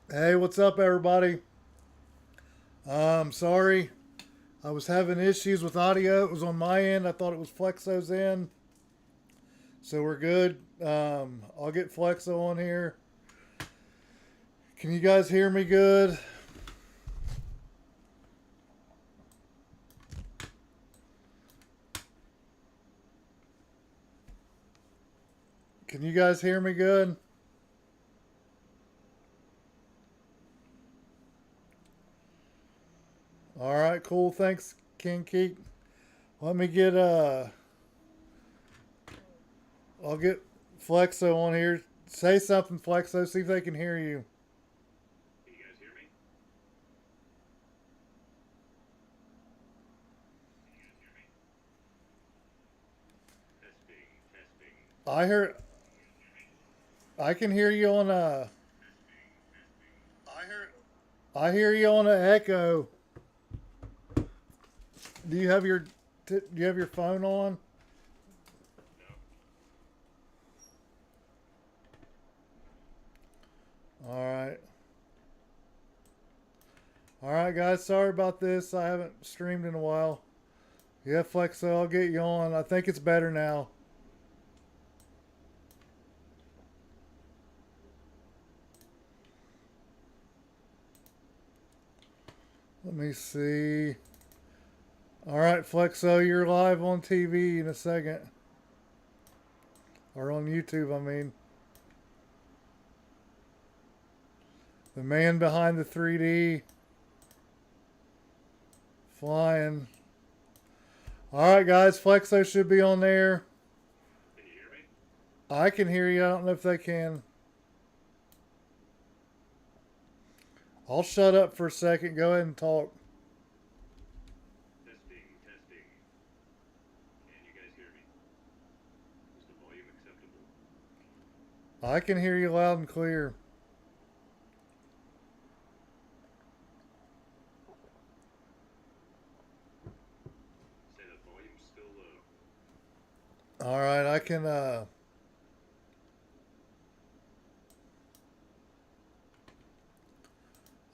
Hey, what's up, everybody? Sorry, I was having issues with audio. It was on my end. I thought it was Flexo's end, so we're good. I'll get Flexo on here. Can you guys hear me good? Can you guys hear me good? All right, cool. Thanks, King Keek. Let me get I'll get Flexo on here. Say something, Flexo. See if they can hear you. Can you guys hear me? Can you guys hear me? Testing, testing. I hear. Can you guys hear me? I can hear you on Testing, testing. I heard. I hear you on a echo. Do you have your Do you have your phone on? No. All right. All right, guys. Sorry about this. I haven't streamed in a while. Yeah, Flexo, I'll get you on. I think it's better now. Let me see. All right, Flexo, you're live on TV in a second. Or on YouTube, I mean. The man behind the 3D flying. All right, guys. Flexo should be on there. Can you hear me? I can hear you. I don't know if they can. I'll shut up for a second. Go ahead and talk. Testing, testing. Can you guys hear me? Is the volume acceptable? I can hear you loud and clear. Say the volume's still low. All right,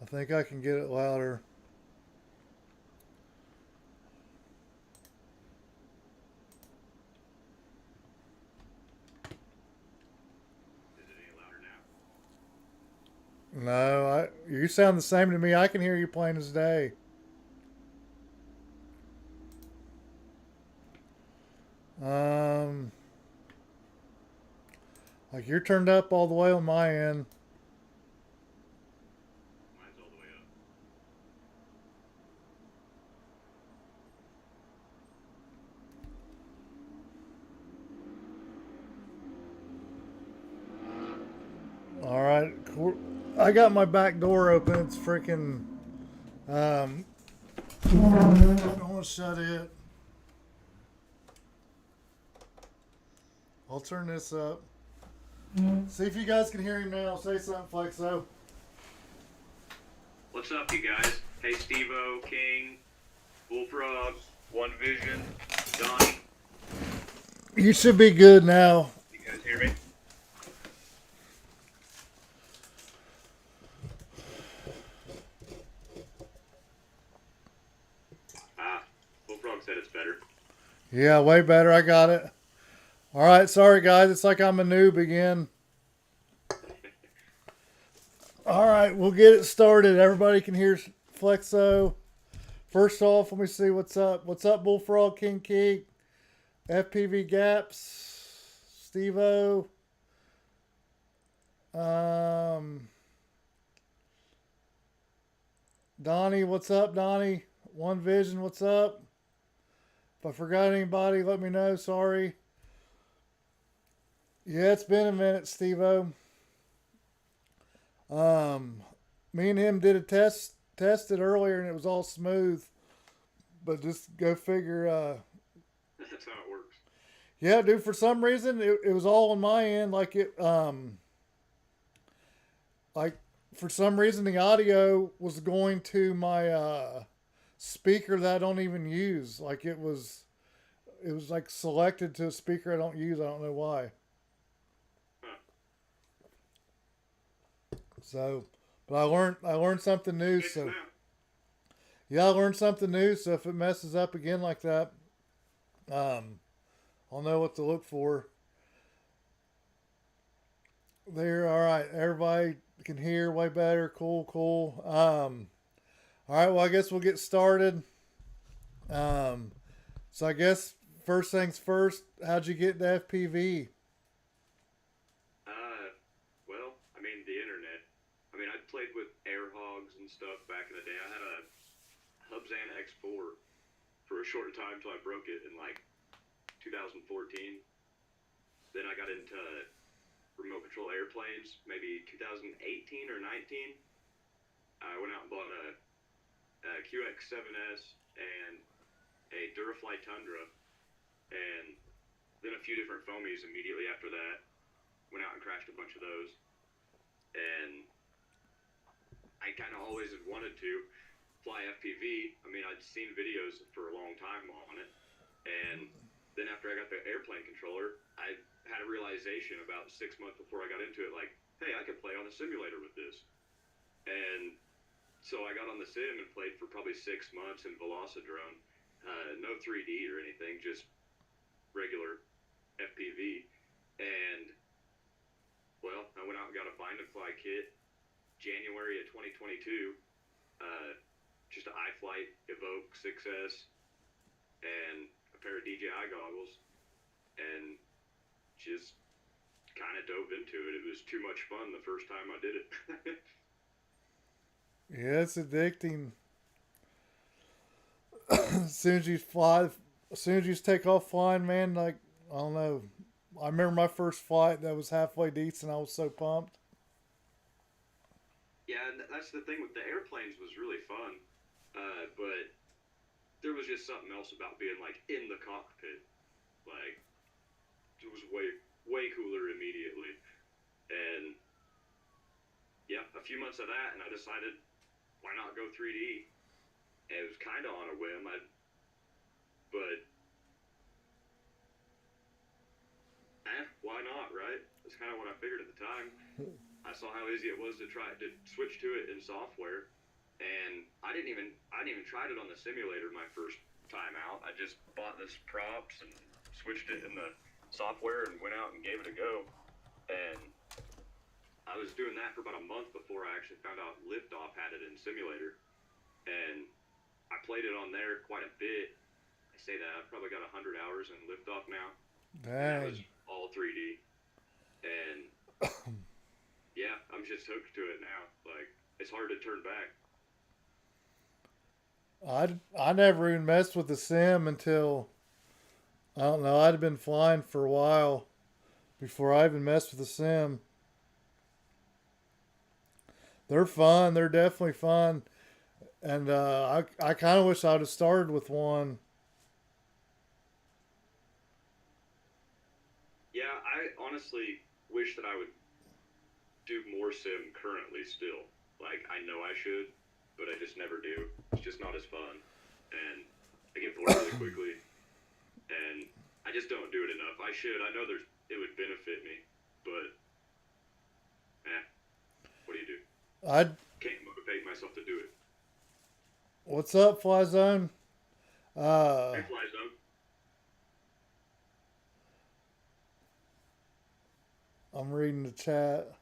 I think I can get it louder. Is it any louder now? No, you sound the same to me. I can hear you plain as day. Um, like you're turned up all the way on my end. Mine's all the way up. All right, cool. I got my back door open. It's freaking. Um, I don't want to shut it. I'll turn this up. See if you guys can hear him now. Say something, Flexo. What's up, you guys? Hey, Steve-O, King, Bullfrog, One Vision, Donnie. You should be good now. You guys hear me? Ah, Bullfrog said it's better. Yeah, way better. I got it. All right, sorry guys. It's like I'm a noob again. All right, we'll get it started. Everybody can hear Flexo. First off, let me see what's up. What's up, Bullfrog King Keek, FPV Gaps, Stevo, um, Donnie. What's up, Donnie? One Vision. What's up? If I forgot anybody, let me know. Sorry. Yeah, it's been a minute, Stevo. Um, Me and him did a tested earlier, and it was all smooth. But just go figure. That's how it works. Yeah, dude. For some reason, it was all on my end. Like for some reason, the audio was going to my speaker that I don't even use. Like it was like selected to a speaker I don't use. I don't know why. Huh. So But I learned something new. Fixed So now. yeah, I learned something new. So if it messes up again like that, um, I'll know what to look for. There, all right. Everybody can hear way better. Cool, cool. All right. Well, I guess we'll get started. Um, so I guess first things first. How'd you get to FPV? Well, I mean, the internet. I mean, I played with air hogs and stuff back in the day. I had a Hubzan X4 for a short time till I broke it in like 2014. Then I got into remote control airplanes, maybe 2018 or 19. I went out and bought a QX7S and a Durafly Tundra, and then a few different foamies immediately after that. Went out and crashed a bunch of those, and I kind of always had wanted to fly FPV. I mean, I'd seen videos for a long time on it, and then after I got the airplane controller, I had a realization about 6 months before I got into it, like, hey, I could play on a simulator with this. And so I got on the sim and played for probably 6 months in Velocidrone. No 3D or anything, just regular FPV. And, well, I went out and got a bind and fly kit January of 2022. Uh, just an iFlight Evoke 6S and a pair of DJI goggles. And just kind of dove into it. It was too much fun the first time I did it. Yeah, it's addicting. As soon as you fly, as soon as you take off flying, man, like I don't know. I remember my first flight that was halfway decent. I was so pumped. Yeah, and that's the thing with the airplanes was really fun. But there was just something else about being like in the cockpit. Like it was way cooler immediately. And yeah, a few months of that, and I decided why not go 3D. And it was kind of on a whim. But why not, right? That's kind of what I figured at the time. I saw how easy it was to try to switch to it in software, and I didn't even tried it on the simulator my first time out. I just bought this props and switched it in the software and went out and gave it a go. And I was doing that for about a month before I actually found out Liftoff had it in simulator, and I played it on there quite a bit. I say that I've probably got 100 hours in Liftoff now, and that was Dang. all 3D. And yeah, I'm just hooked to it now. Like it's hard to turn back. I never even messed with the sim until I don't know. I'd been flying for a while before I even messed with the sim. They're fun. They're definitely fun. And I kind of wish I'd have started with one. Yeah, I honestly wish that I would do more sim currently still. Like I know I should, but I just never do. It's just not as fun, and I get bored really quickly, and I just don't do it enough. I should. I know it would benefit me, but what do you do? I Can't motivate myself to do it. What's up, Fly Zone? Hey, Fly Zone. I'm reading the chat.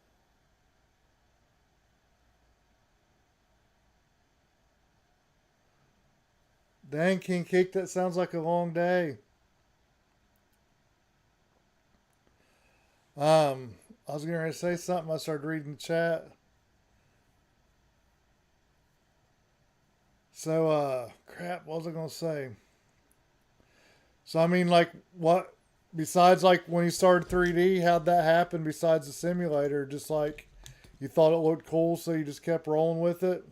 Dang, King Kick, that sounds like a long day. I was going to say something. I started reading the chat. So, crap, what was I going to say? So, I mean, like, what, besides, like, when you started 3D, how'd that happen besides the simulator? Just like, you thought it looked cool, so you just kept rolling with it?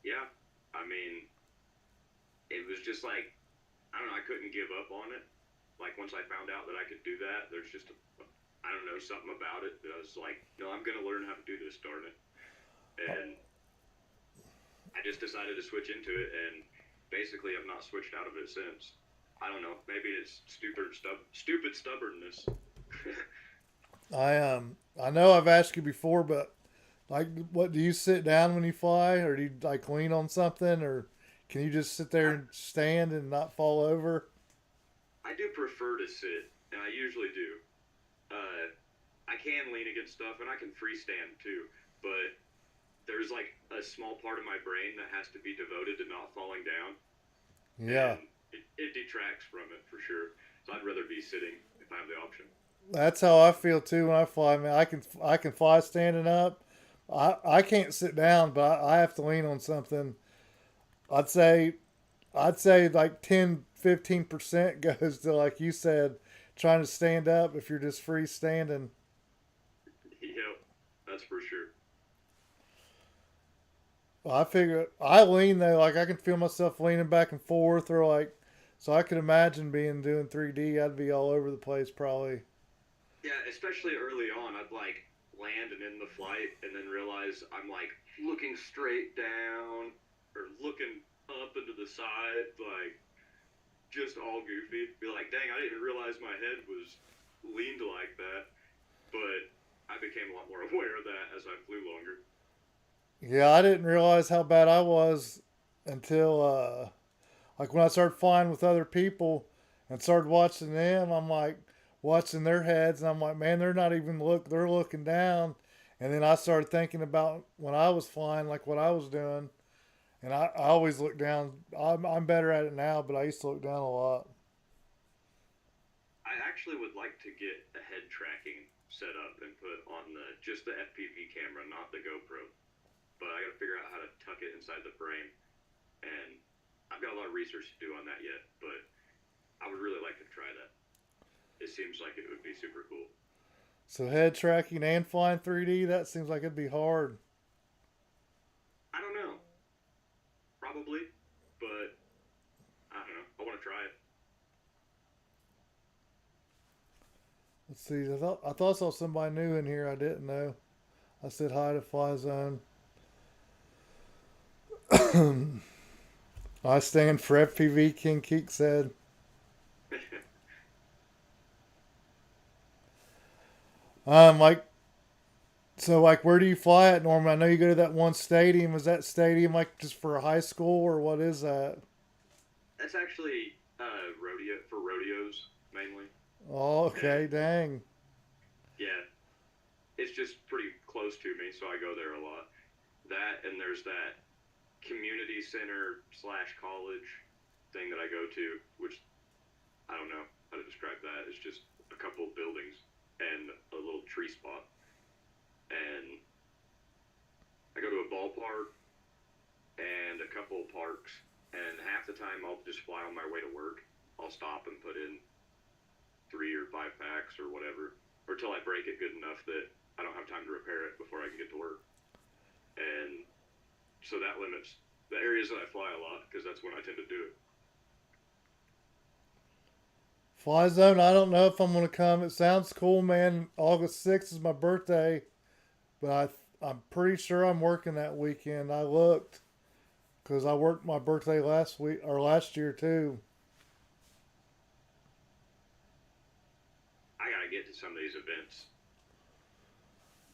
Yeah, I mean, it was just like I don't know. I couldn't give up on it. Like once I found out that I could do that, there's just I don't know something about it that I was like, no, I'm gonna learn how to do this, darn it. And I just decided to switch into it, and basically I've not switched out of it since. I don't know. Maybe it's stupid stubbornness. I know I've asked you before, but Like, what do you sit down when you fly, or do you like lean on something, or can you just sit there I, and stand and not fall over? I do prefer to sit, and I usually do. I can lean against stuff, and I can freestand too. But there's like a small part of my brain that has to be devoted to not falling down, Yeah, and it detracts from it for sure. So I'd rather be sitting if I have the option. that's how I feel too when I fly. I mean, I can fly standing up. I can't sit down, but I have to lean on something. I'd say I'd say like 10-15% goes to, like you said, trying to stand up if you're just free standing. Yep, that's for sure. I figure I lean though, like I can feel myself leaning back and forth, or like, so I could imagine being doing 3D. I'd be all over the place probably. Yeah, especially early on, I'd like land and end the flight, and then realize I'm like looking straight down or looking up into the side, like just all goofy. Be like, dang, I didn't realize my head was leaned like that. But I became a lot more aware of that as I flew longer. Yeah, I didn't realize how bad I was until like when I started flying with other people and started watching them. I'm like watching their heads, and I'm like, man, they're not even they're looking down. And then I started thinking about when I was flying, like what I was doing, and I always look down. I'm better at it now, but I used to look down a lot. I actually would like to get a head tracking set up and put on the just the FPV camera, not the GoPro. But I got to figure out how to tuck it inside the frame, and I've got a lot of research to do on that yet. But I would really like to try that. It seems like it would be super cool. So head tracking and flying 3D, that seems like it'd be hard. I don't know, probably, but I don't know. I want to try it. Let's see. I thought I saw somebody new in here. I didn't know. I said hi to Fly Zone. I stand for FPV. King Keek said. Like so, like where do you fly at, Norman? I know you go to that one stadium. Is that stadium like just for a high school, or what is that? That's actually rodeo for rodeos mainly, Oh, okay, and dang. yeah, it's just pretty close to me, so I go there a lot. That and there's that community center slash college thing that I go to, which I don't know how to describe that. It's just a couple of buildings and a little tree spot, and I go to a ballpark and a couple of parks, and half the time I'll just fly on my way to work. I'll stop and put in 3 or 5 packs or whatever, or till I break it good enough that I don't have time to repair it before I can get to work. And so that limits the areas that I fly a lot because that's when I tend to do it. Fly Zone. I don't know if I'm gonna come. It sounds cool, man. August 6th is my birthday, but I'm pretty sure I'm working that weekend. I looked because I worked my birthday last week or last year too. I gotta get to some of these events.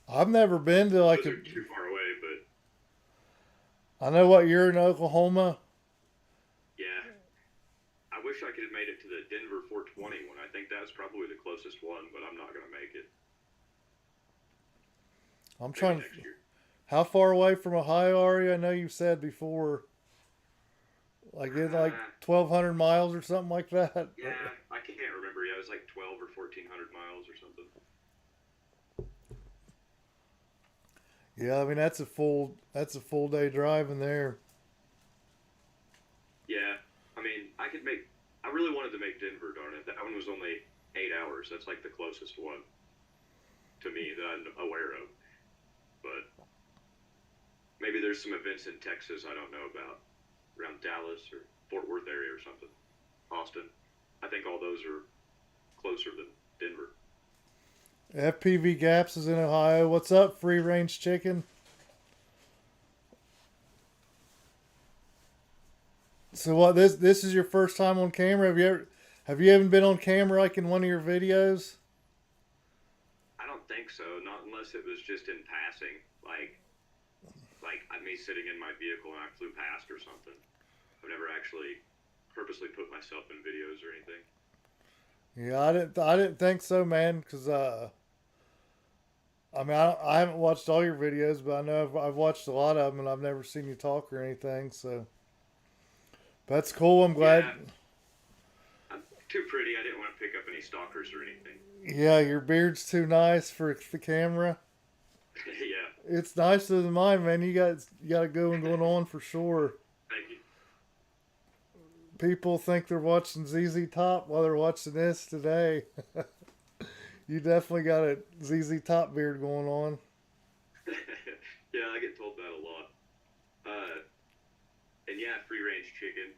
I've never been to like Those a. are too far away, but I know what you're in Oklahoma. yeah, I wish I could have made it to the Denver 420 one. I think that's probably the closest one, but I'm not gonna make it. I'm Maybe trying to. next year. How far away from Ohio are you? I know you said before, like it's like Uh, 1,200 miles or something like that. yeah, I can't remember. Yeah, it was like 12 or 1400 miles or something. Yeah, I mean that's a full day driving there. Yeah, I mean, I could make. I really wanted to make Denver. Darn it, that one was only 8 hours. That's like the closest one to me that I'm aware of. But maybe there's some events in Texas I don't know about, around Dallas or Fort Worth area or something. Austin. I think all those are closer than Denver. FPV Gaps is in Ohio. What's up, Free Range Chicken? So what? This is your first time on camera? Have you ever been on camera like in one of your videos? I don't think think so. Not unless it was just in passing, like me sitting in my vehicle and I flew past or something. I've never actually purposely put myself in videos or anything. Yeah, I didn't think so, man. Cause I mean, I haven't watched all your videos, but I know I've watched a lot of them, and I've never seen you talk or anything. So that's cool. I'm glad. Yeah, I'm too pretty. I didn't want to pick up any stalkers or anything. Yeah, your beard's too nice for the camera. Yeah, It's nicer than mine, man. You got a good one going on for sure. thank you. People think they're watching ZZ Top while they're watching this today. You definitely got a ZZ Top beard going on. Yeah, I get told that a lot. Uh, and yeah, free range chicken.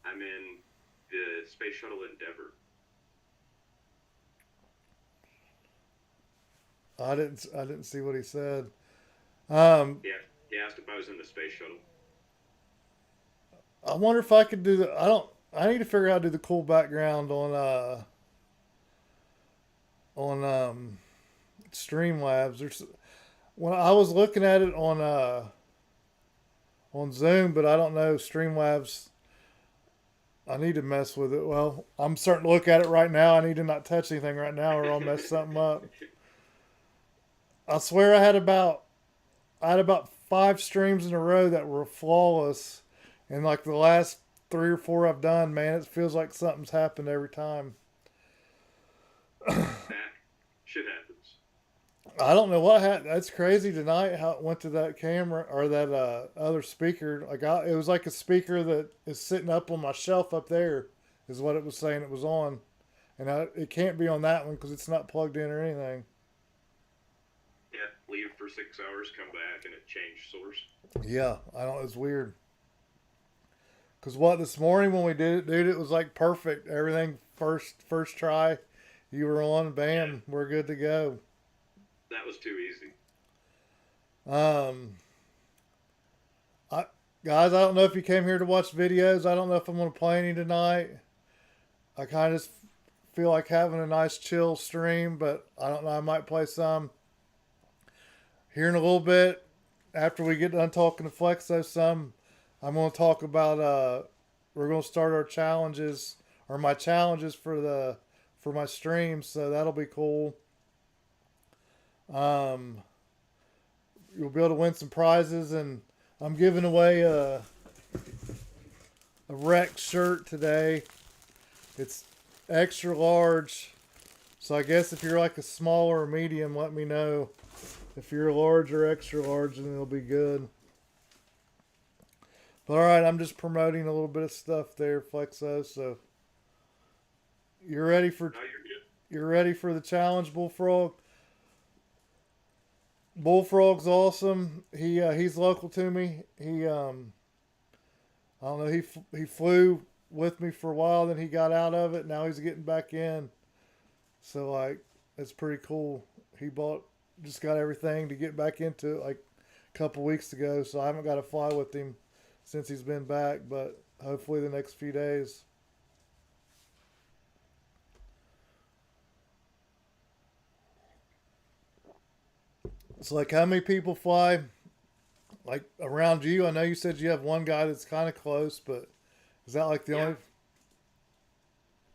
I'm in the Space Shuttle Endeavor. I didn't see what he said. Um, Yeah, he asked if I was in the space shuttle. I wonder if I could do the. I don't. I need to figure out how to do the cool background on Streamlabs. There's when I was looking at it on Zoom, but I don't know Streamlabs. I need to mess with it. Well, I'm starting to look at it right now. I need to not touch anything right now, or I'll mess something up. I swear I had about 5 streams in a row that were flawless, and like the last 3 or 4 I've done, man, it feels like something's happened every time. Nah, shit happens. I don't know what happened. That's crazy tonight how it went to that camera or that other speaker. It was like a speaker that is sitting up on my shelf up there, is what it was saying it was on, and it can't be on that one because it's not plugged in or anything. Yeah, leave for 6 hours, come back, and it changed source. Yeah, I don't. It's weird. Cause what this morning when we did it, dude, it was like perfect. Everything first try, you were on, Yeah, bam, we're good to go. that was too easy. Um, I guys, I don't know if you came here to watch videos. I don't know if I'm gonna play any tonight. I kind of just feel like having a nice chill stream, but I don't know. I might play some here in a little bit after we get done talking to Flexo. Some I'm gonna talk about. We're gonna start our challenges or my challenges for my streams, so that'll be cool. Um, you'll be able to win some prizes, and I'm giving away a Rex shirt today. It's extra large, so I guess if you're like a small or a medium, let me know. If you're large or extra large, then it'll be good. But all right, I'm just promoting a little bit of stuff there, Flexo. So you're ready for Now you're good. you're ready for the challenge, Bullfrog. Bullfrog's awesome. He's local to me. I don't know. He flew with me for a while, then he got out of it. Now he's getting back in. So like, it's pretty cool. He just got everything to get back into it like a couple weeks ago. So I haven't got to fly with him since he's been back, but hopefully the next few days. It's like how many people fly like around you? I know you said you have one guy that's kind of close, but is that like the Yeah, only?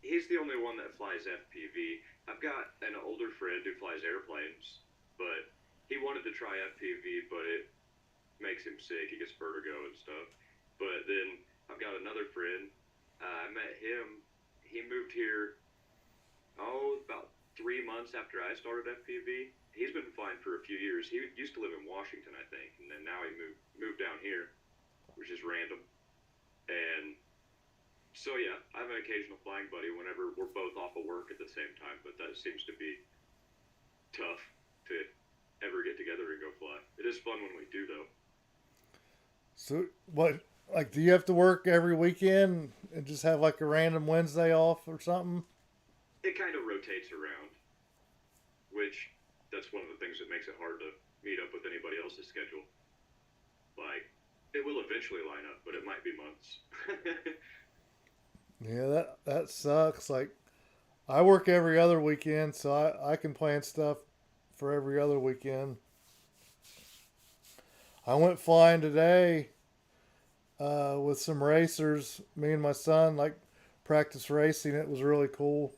he's the only one that flies FPV. I've got an older friend who flies airplanes, but he wanted to try FPV, but it makes him sick. He gets vertigo and stuff. But then I've got another friend. I met him. He moved here, about 3 months after I started FPV. He's been flying for a few years. He used to live in Washington, I think, and then now he moved down here, which is random. And so yeah, I have an occasional flying buddy whenever we're both off of work at the same time, but that seems to be tough to ever get together and go fly. It is fun when we do though. So what? Like, do you have to work every weekend and just have like a random Wednesday off or something? It kind of rotates around, which that's one of the things that makes it hard to meet up with anybody else's schedule. Like, it will eventually line up, but it might be months. Yeah, that sucks. Like, I work every other weekend, so I can plan stuff for every other weekend. I went flying today with some racers. Me and my son like practice racing. It was really cool.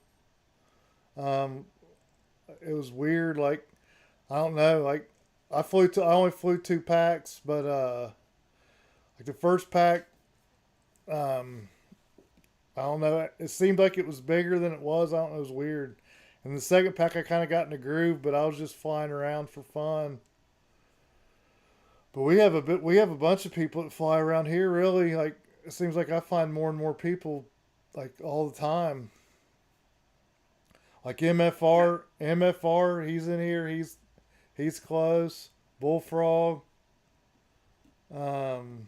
Um, it was weird. Like I don't know. Like I only flew 2 packs, but like the first pack, um, I don't know. It seemed like it was bigger than it was. I don't know. It was weird. And the second pack, I kind of got in the groove, but I was just flying around for fun. But we have a bunch of people that fly around here. Really, like it seems like I find more and more people, like all the time. Like Yeah, MFR, he's in here. He's close. Bullfrog. Um,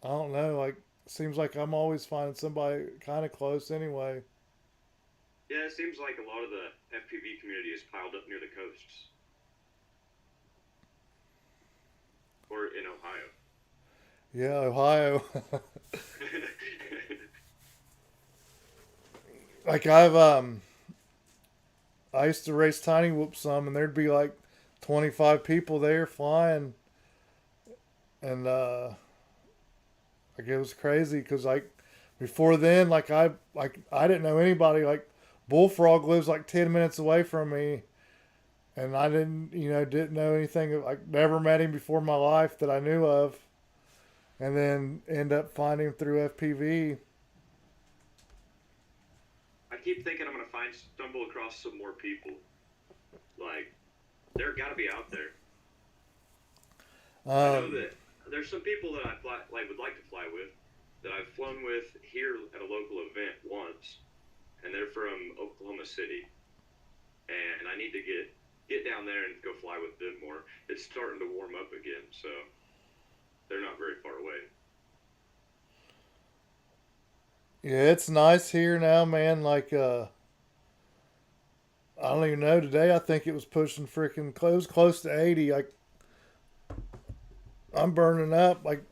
I don't know. Like seems like I'm always finding somebody kind of close anyway. yeah. It seems like a lot of the FPV community is piled up near the coasts or in Ohio. Yeah, Ohio. Like I used to race tiny whoop some, and there'd be like 25 people there flying, and like it was crazy because like before then, like I didn't know anybody. Like Bullfrog lives like 10 minutes away from me, and I didn't know anything. Like never met him before in my life that I knew of, and then end up finding him through FPV. I keep thinking I'm gonna stumble across some more people. Like they're got to be out there. I know Um, that there's some people that I would like to fly with that I've flown with here at a local event once, and they're from Oklahoma City, and I need to get down there and go fly with them more. It's starting to warm up again, so they're not very far away. yeah, it's nice here now, man. Like I don't even know. Today I think it was pushing freaking close to 80. Like I'm burning up. Like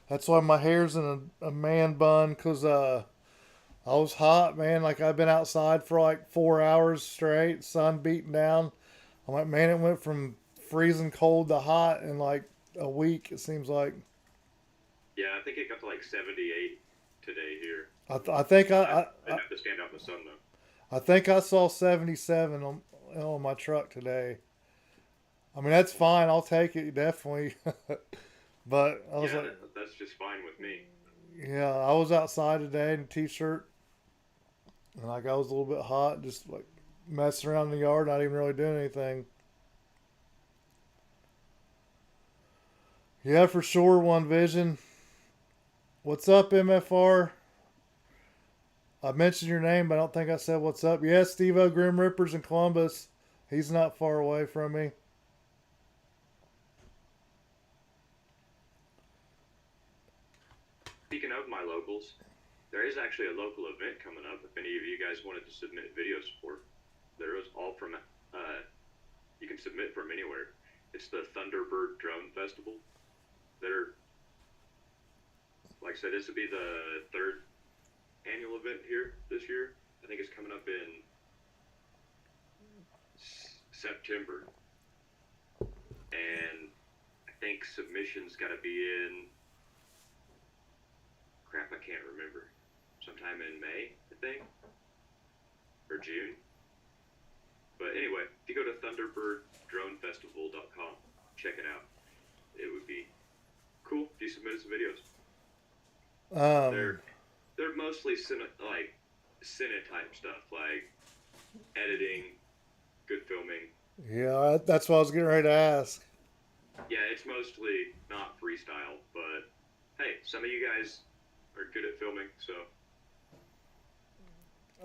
that's why my hair's in a man bun because I was hot, man. Like I've been outside for like 4 hours straight, sun beating down. I'm like, man, it went from freezing cold to hot in like a week. It seems like. Yeah, I think it got to like 78 today here. I think I didn't have to stand out in the sun though. I think I saw 77 on my truck today. I mean, that's fine. I'll take it definitely. But I was Yeah, like, that's just fine with me. yeah, I was outside today in a t-shirt, and like I was a little bit hot, just like messing around in the yard, not even really doing anything. Yeah, for sure. One Vision. What's up, MFR? I mentioned your name, but I don't think I said what's up. Yes, Steve O Grim Rippers in Columbus. He's not far away from me. Speaking of my locals, there is actually a local event coming up. If any of you guys wanted to submit videos for, there is all from you can submit from anywhere. It's the Thunderbird Drone Festival. They're like I said, this will be the third annual event here this year. I think it's coming up in September, and I think submissions got to be in. Crap, I can't remember. Sometime in May, I think, or June. But anyway, if you go to thunderbirdDroneFestival.com, check it out. It would be cool if you submitted some videos. Um, They're they're mostly cine type stuff, like editing, good filming. yeah, that's what I was getting ready to ask. Yeah, it's mostly not freestyle, but hey, some of you guys are good at filming, so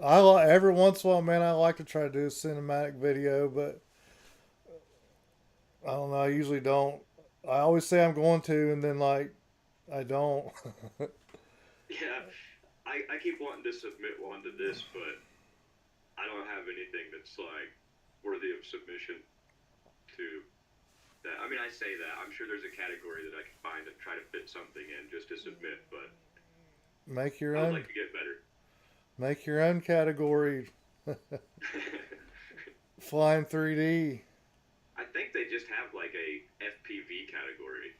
Every once in a while, man, I like to try to do a cinematic video, but I don't know. I usually don't. I always say I'm going to, and then like I don't. yeah, I keep wanting to submit one to this, but I don't have anything that's like worthy of submission to that. I mean, I say that. I'm sure there's a category that I can find and try to fit something in just to submit, but Make your I would own. like to get better. Make your own category. Flying 3D. just have like a FPV category.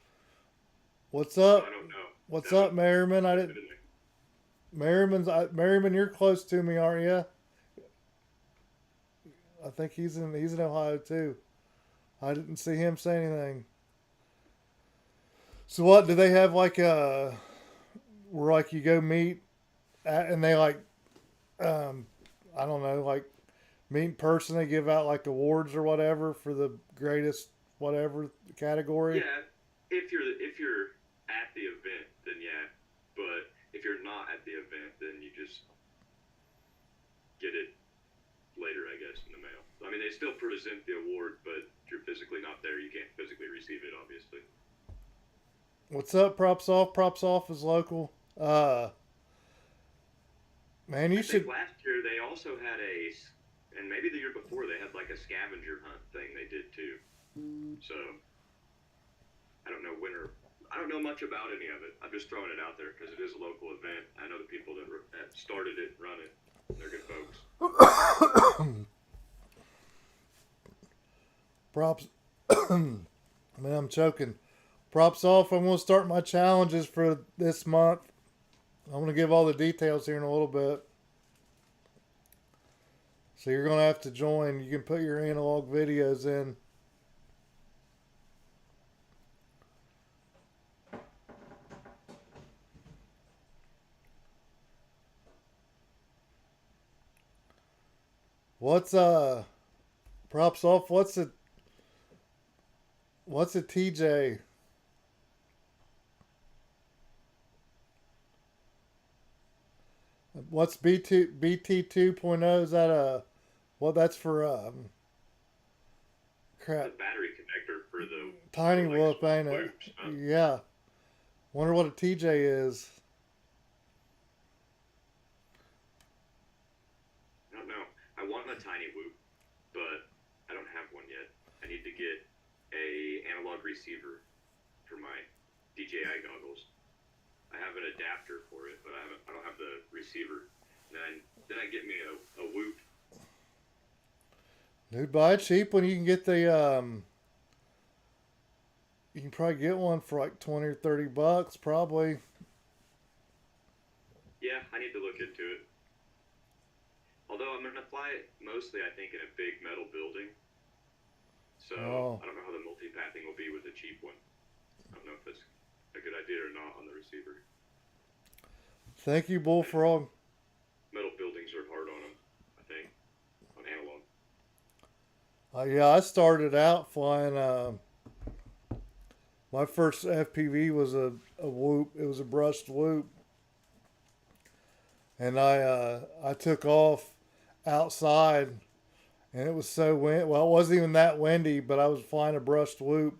What's So up? I don't know. What's That up, would Merriman? I didn't. fit in there. Merriman, you're close to me, aren't you? I think he's in Ohio too. I didn't see him say anything. So what do they have like where like you go meet and they like um I don't know like meet in person, they give out like awards or whatever for the greatest whatever category. Yeah, if you're at the event, then yeah. But if you're not at the event, then you just get it later, I guess, in the mail. I mean, they still present the award, but if you're physically not there, you can't physically receive it, obviously. What's up, Props Off? Props Off is local. Uh Man, you I think should. last year they also had and maybe the year before they had like a scavenger hunt thing they did too. So I don't know when or I don't know much about any of it. I'm just throwing it out there because it is a local event. I know the people that started it and run it. They're good folks. Props. Man, I'm choking. Props off. I'm going to start my challenges for this month. I'm going to give all the details here in a little bit. So you're going to have to join. You can put your analog videos in. What's props off? What's a TJ? What's BT 2.0? Is that what that's for The crap. battery connector for the Tiny for like whoop, small ain't it? loops. Huh? Yeah. Wonder what a TJ is. I don't know. I want a tiny whoop, but I don't have one yet. I need to get a analog receiver for my DJI goggles. I have an adapter for it, but I don't have the receiver. Then I get me a whoop. Dude, buy it cheap when you can get the you can probably get one for like 20 or $30 probably. Yeah, I need to look into it. Although I'm gonna fly it mostly, I think, in a big metal building. So Oh. I don't know how the multipathing will be with a cheap one. I don't know if that's a good idea or not on the receiver. Thank you, Bullfrog. Metal buildings are hard on them, I think, on analog. Yeah, I started out flying my first FPV was a whoop. It was a brushed whoop. And I took off outside and it was so wind. Well, it wasn't even that windy, but I was flying a brushed whoop.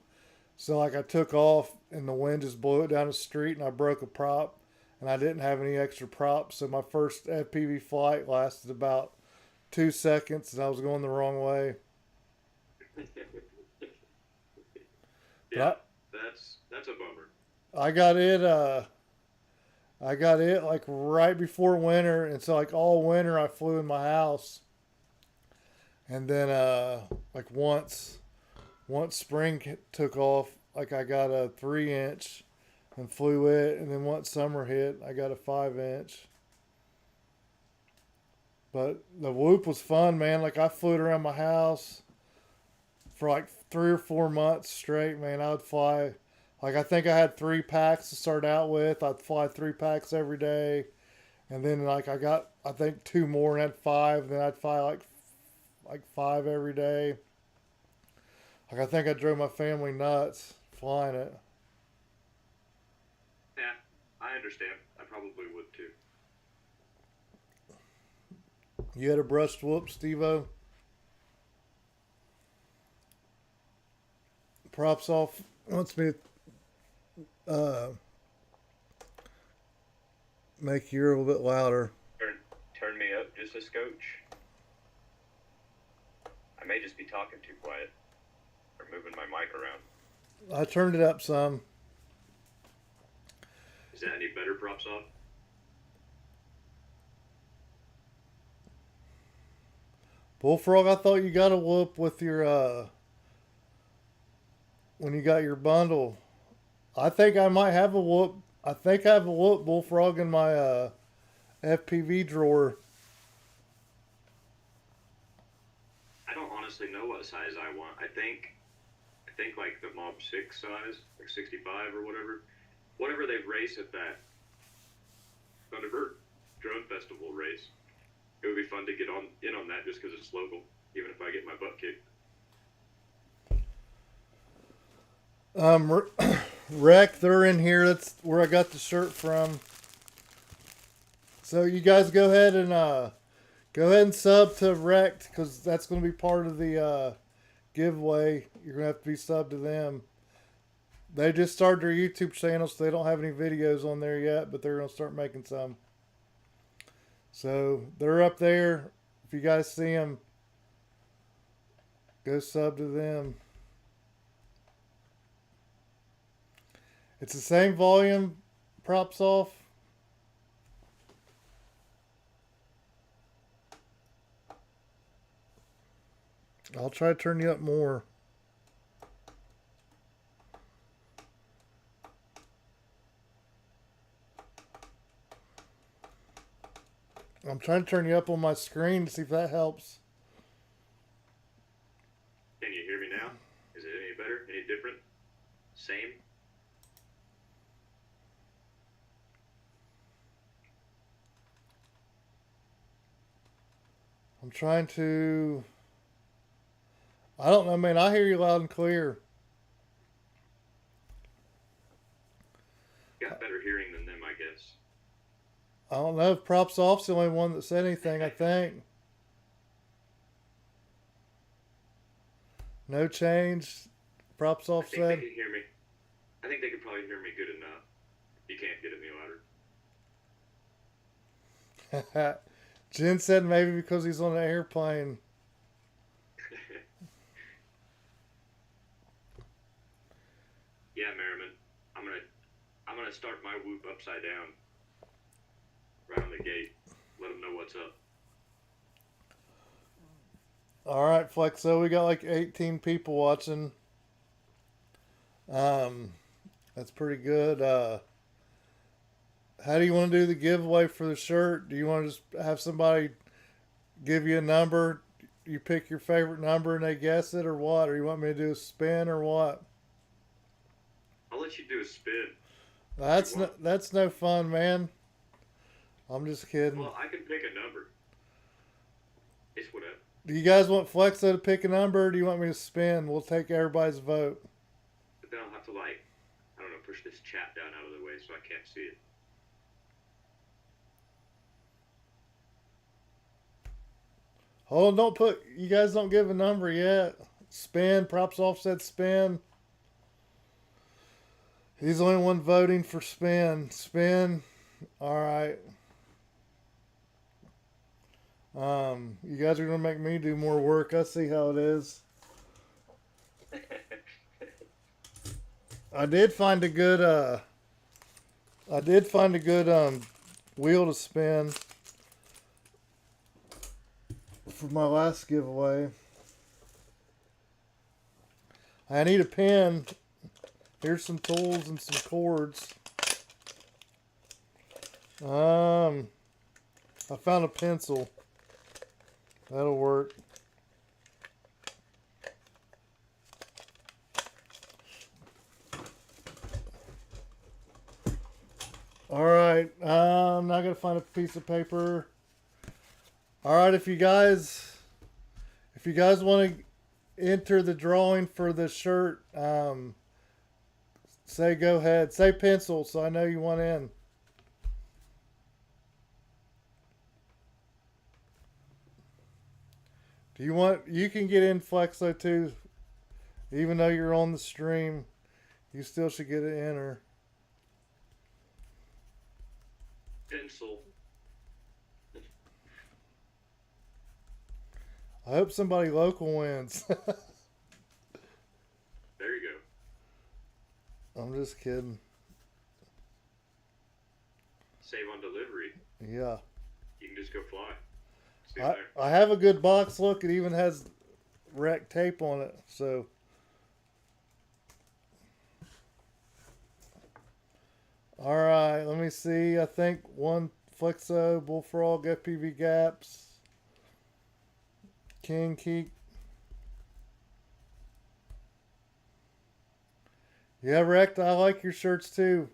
So like I took off and the wind just blew it down the street and I broke a prop and I didn't have any extra props. So my first FPV flight lasted about 2 seconds and I was going the wrong way. Yeah, But that's a bummer. I got it. I got it like right before winter, and so like all winter I flew in my house, and then like once spring took off, like I got a 3 inch and flew it, and then once summer hit, I got a 5 inch. But the whoop was fun, man. Like I flew it around my house for like 3 or 4 months straight, man. I would fly. Like I think I had 3 packs to start out with. I'd fly 3 packs every day, and then like I got I think two more and had five. And then I'd fly like five every day. Like I think I drove my family nuts flying it. Yeah, I understand. I probably would too. You had a brushed whoop, Steve-O? Props off wants me to make you a little bit louder. Turn me up just a scotch. I may just be talking too quiet or moving my mic around. I turned it up some. Is that any better, props off? Bullfrog, I thought you got a whoop with your when you got your bundle. I think I might have a whoop. I think I have a whoop bullfrog in my FPV drawer. I don't honestly know what size I want. I think like the Mob 6 size, like 65 or whatever. Whatever they race at that Thunderbird Drone Festival race. It would be fun to get in on that just because it's local, even if I get my butt kicked. Rec, they're in here. That's where I got the shirt from. So you guys go ahead and sub to Rect because that's going to be part of the giveaway. You're going to have to be subbed to them. They just started their YouTube channel, so they don't have any videos on there yet, but they're going to start making some. So they're up there. If you guys see them, go sub to them. It's the same volume, props off. I'll try to turn you up more. I'm trying to turn you up on my screen to see if that helps. Can you hear me now? Is it any better? Any different? Same? I'm trying to... I don't know, man. I hear you loud and clear. Got better hearing than them, I guess. I don't know if Props Off's the only one that said anything, I think. No change. Props Off I think said. they can hear me. I think they could probably hear me good enough. You can't get it any louder. Jen said maybe because he's on an airplane. Yeah, Merriman. I'm gonna start my whoop upside down. Right on the gate. Let them know what's up. All right, Flexo, we got like 18 people watching. That's pretty good. How do you want to do the giveaway for the shirt? Do you want to just have somebody give you a number? You pick your favorite number and they guess it, or what? Or you want me to do a spin, or what? I'll let you do a spin. That's no fun, man. I'm just kidding. Well, I can pick a number. It's whatever. Do you guys want Flexo to pick a number, or do you want me to spin? We'll take everybody's vote. But then I'll have to, like, I don't know, push this chat down out of the way so I can't see it. Hold on, you guys don't give a number yet. Spin, Props Off said spin. He's the only one voting for spin. Spin. All right. You guys are gonna make me do more work. I see how it is. I did find a good wheel to spin for my last giveaway. I need a pin. Here's some tools and some cords. I found a pencil. That'll work. All right. I'm not gonna find a piece of paper. All right. If you guys want to enter the drawing for the shirt, say go ahead. Say pencil, so I know you want in. You can get in, Flexo, too. Even though you're on the stream, you still should get an enter. Pencil. I hope somebody local wins. There you go. I'm just kidding. Save on delivery. Yeah. You can just go fly. See you there. I have a good box. Look, it even has rec tape on it. So me see. I think one Flexo, Bullfrog, FPV Gaps, King Keek. Yeah, Rect, I like your shirts too.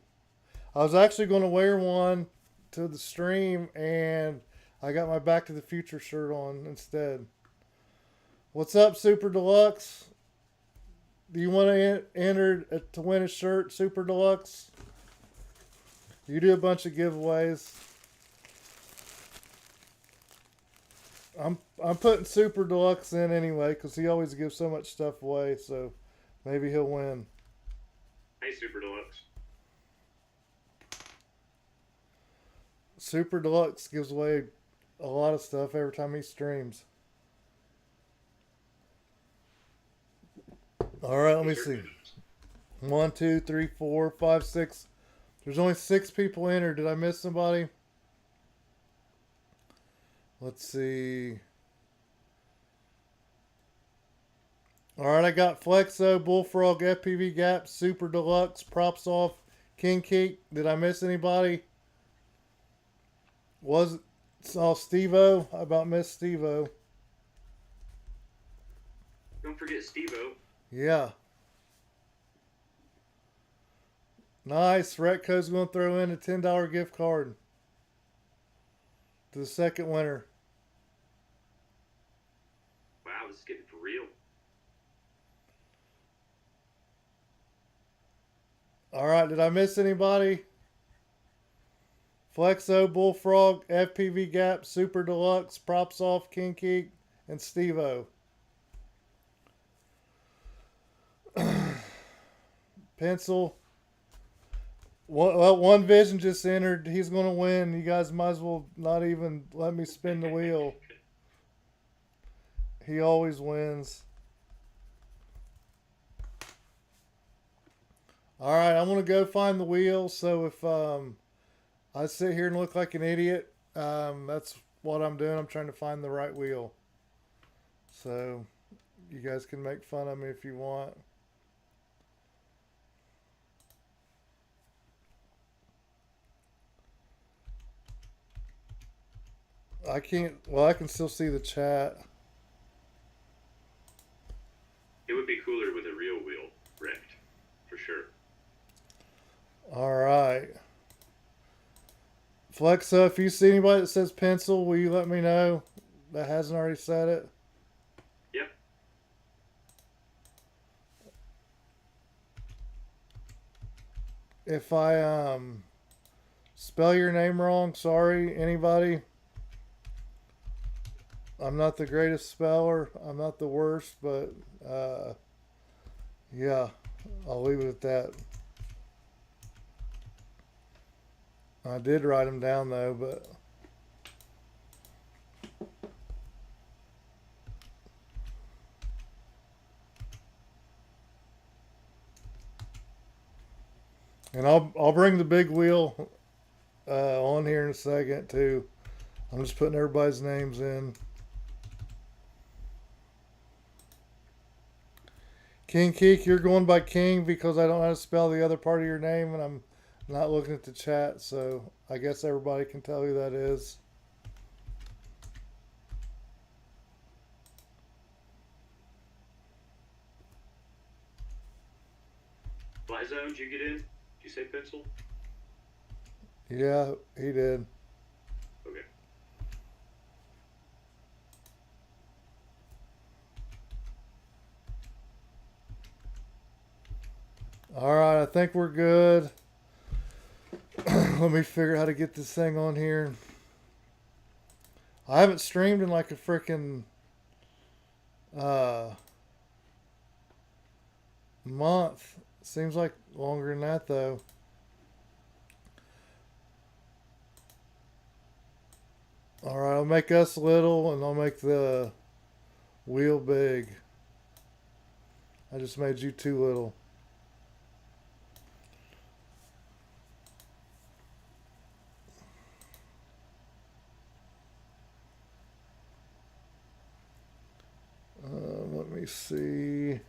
I was actually going to wear one to the stream, and I got my Back to the Future shirt on instead. What's up, Super Deluxe? Do you want to enter to win a shirt, Super Deluxe? You do a bunch of giveaways. I'm putting Super Deluxe in anyway because he always gives so much stuff away. So maybe he'll win. Hey, Super Deluxe. Super Deluxe gives away a lot of stuff every time he streams. All right, let me see. 1, 2, 3, 4, 5, 6. There's only 6 people entered. Did I miss somebody? Let's see. All right, I got Flexo, Bullfrog, FPV Gap, Super Deluxe, Props Off, King Keek. Did I miss anybody? Saw Steve-O. I about missed Steve-O. Don't forget Steve-O. Yeah. Nice. Retco's going to throw in a $10 gift card to the second winner. Wow, this is getting for real. All right. Did I miss anybody? Flexo, Bullfrog, FPV Gap, Super Deluxe, Props Off, King Keek, and Steve-O. Pencil. One Vision just entered. He's going to win. You guys might as well not even let me spin the wheel. He always wins. All right, I'm going to go find the wheel. So if I sit here and look like an idiot, that's what I'm doing. I'm trying to find the right wheel. So you guys can make fun of me if you want. I can't. Well, I can still see the chat. It would be cooler with a real wheel, wrecked, for sure. All right. Flexa, if you see anybody that says pencil, will you let me know that hasn't already said it? Yep. If I spell your name wrong, sorry, anybody. I'm not the greatest speller. I'm not the worst, but yeah, I'll leave it at that. I did write them down though, but and I'll bring the big wheel on here in a second too. I'm just putting everybody's names in. King Keek, you're going by King because I don't know how to spell the other part of your name, and I'm not looking at the chat, so I guess everybody can tell who that is. Fly Zone, did you get in? Did you say pencil? Yeah, he did. Okay. All right, I think we're good. Let me figure out how to get this thing on here. I haven't streamed in like a freaking month. Seems like longer than that though. All right, I'll make us little and I'll make the wheel big. I just made you too little. Let me see.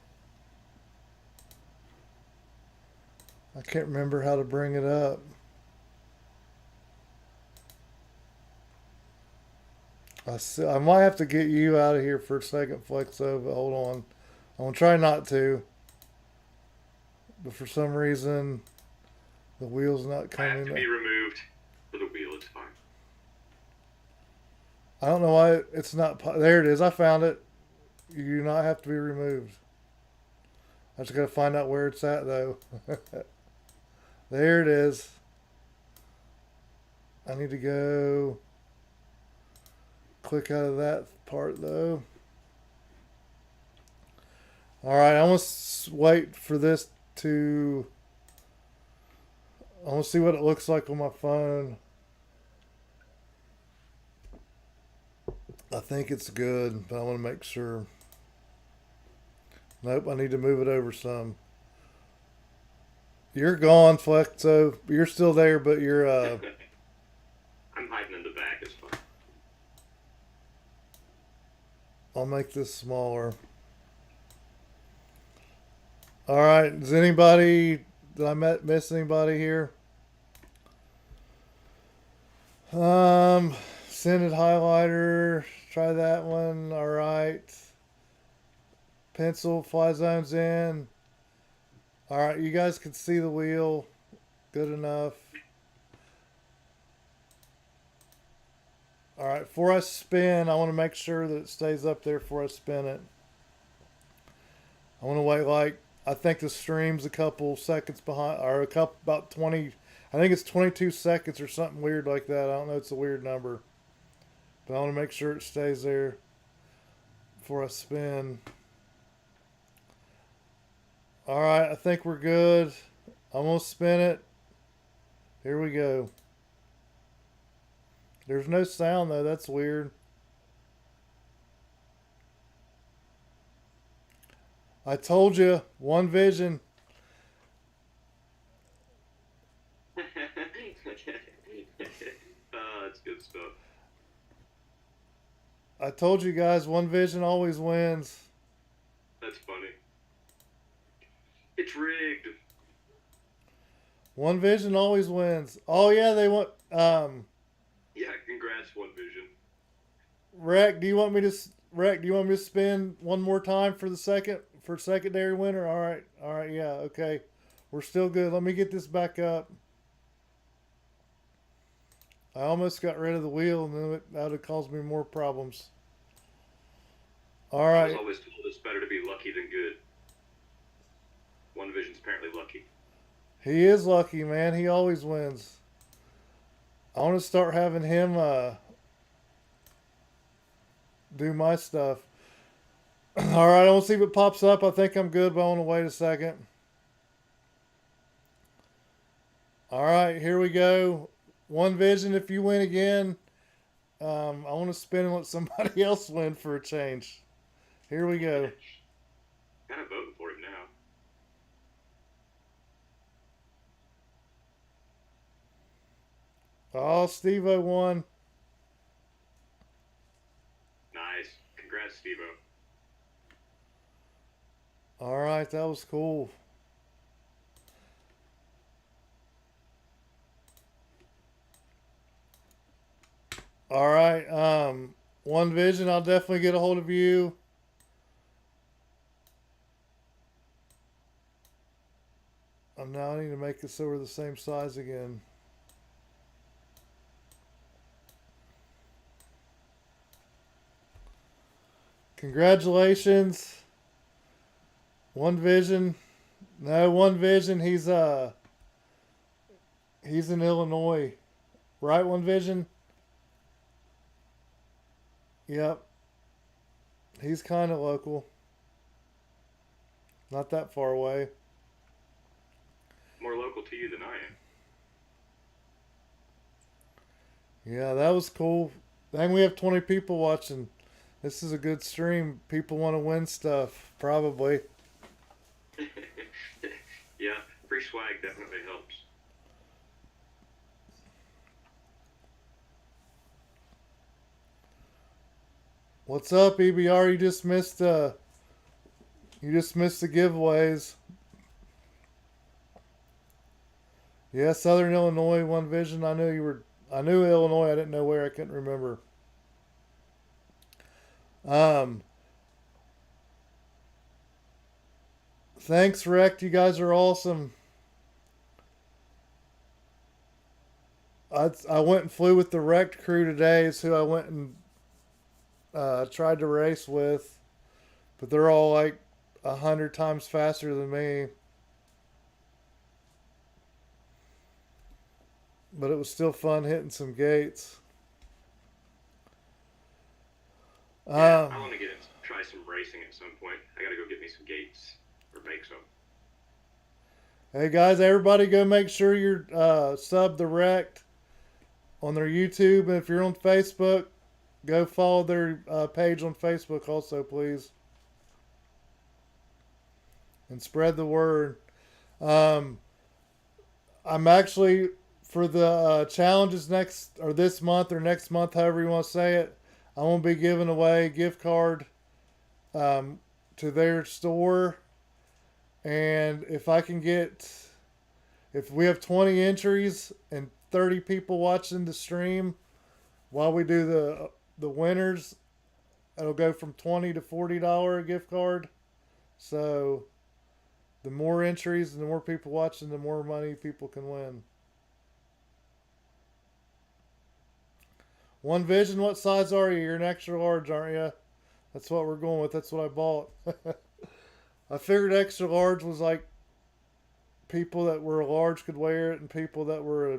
I can't remember how to bring it up. I might have to get you out of here for a second, Flexo, but hold on. I'm going to try not to. But for some reason, the wheel's not I have to coming. be removed for the wheel. It's fine. I don't know why it's not. There it is. I found it. You do not have to be removed. I just got to find out where it's at, though. There it is. I need to go click out of that part, though. All right, I'm going to wait for this to. I want to see what it looks like on my phone. I think it's good, but I want to make sure. Nope, I need to move it over some. You're gone, Flexo. You're still there, but you're I'm hiding in the back. It's fine. I'll make this smaller. All right. Does anybody? Did I miss anybody here? Scented highlighter. Try that one. All right. Pencil fly zones in. All right. You guys can see the wheel. Good enough. All right. Before I spin, I want to make sure that it stays up there before I spin it. I want to wait I think the stream's a couple seconds behind, or about 20. I think it's 22 seconds or something weird like that. I don't know. It's a weird number, but I want to make sure it stays there before I spin. All right, I think we're good. I'm gonna spin it. Here we go. There's no sound though. That's weird. I told you, one vision. That's good stuff. I told you guys, one vision always wins. That's funny. It's rigged. One vision always wins. Oh yeah, they want. Yeah, congrats, One Vision. Rec, do you want me to spin one more time for secondary winner? All right, yeah, okay. We're still good. Let me get this back up. I almost got rid of the wheel, and then that would have caused me more problems. All I was right. always told it's better to be lucky than good. One Vision's apparently lucky. He is lucky, man. He always wins. I want to start having him do my stuff. All right, I want to see if it pops up. I think I'm good, but I want to wait a second. All right, here we go. One vision. If you win again, I want to spin and let somebody else win for a change. Here we go. Kind of voting for it now. Oh, Steve-O won. Nice. Congrats, Steve-O. All right, that was cool. All right, One Vision, I'll definitely get a hold of you. Now I need to make it so we're the same size again. Congratulations. One Vision. No, One Vision, he's in Illinois. Right, One Vision? Yep. He's kind of local. Not that far away. More local to you than I am. Yeah, that was cool. Dang, we have 20 people watching. This is a good stream. People want to win stuff, probably. Yeah, free swag definitely helps. What's up, EBR? You just missed the giveaways. Yeah, Southern Illinois, One Vision. I knew Illinois. I didn't know where. I couldn't remember. Um, Thanks, Rect. You guys are awesome. I went and flew with the Wrecked crew today. Is who I went and tried to race with, but they're all like 100 times faster than me. But it was still fun hitting some gates. Yeah, I Um, want to try some racing at some point. I gotta go get me some gates or make some. hey guys, everybody go make sure you're sub the Wrecked on their YouTube. And if you're on Facebook, go follow their page on Facebook also, please. And spread the word. Um, I'm actually, for the challenges next, or this month, or next month, however you want to say it, I'm going to be giving away a gift card um, to their store. And if we have 20 entries and 30 people watching the stream while we do the winners, it'll go from $20 to $40 gift card. So the more entries and the more people watching, the more money people can win. One Vision, what size are you? You're an extra large, aren't you? That's what we're going with. That's what I bought. I figured extra large was like people that were a large could wear it and people that were a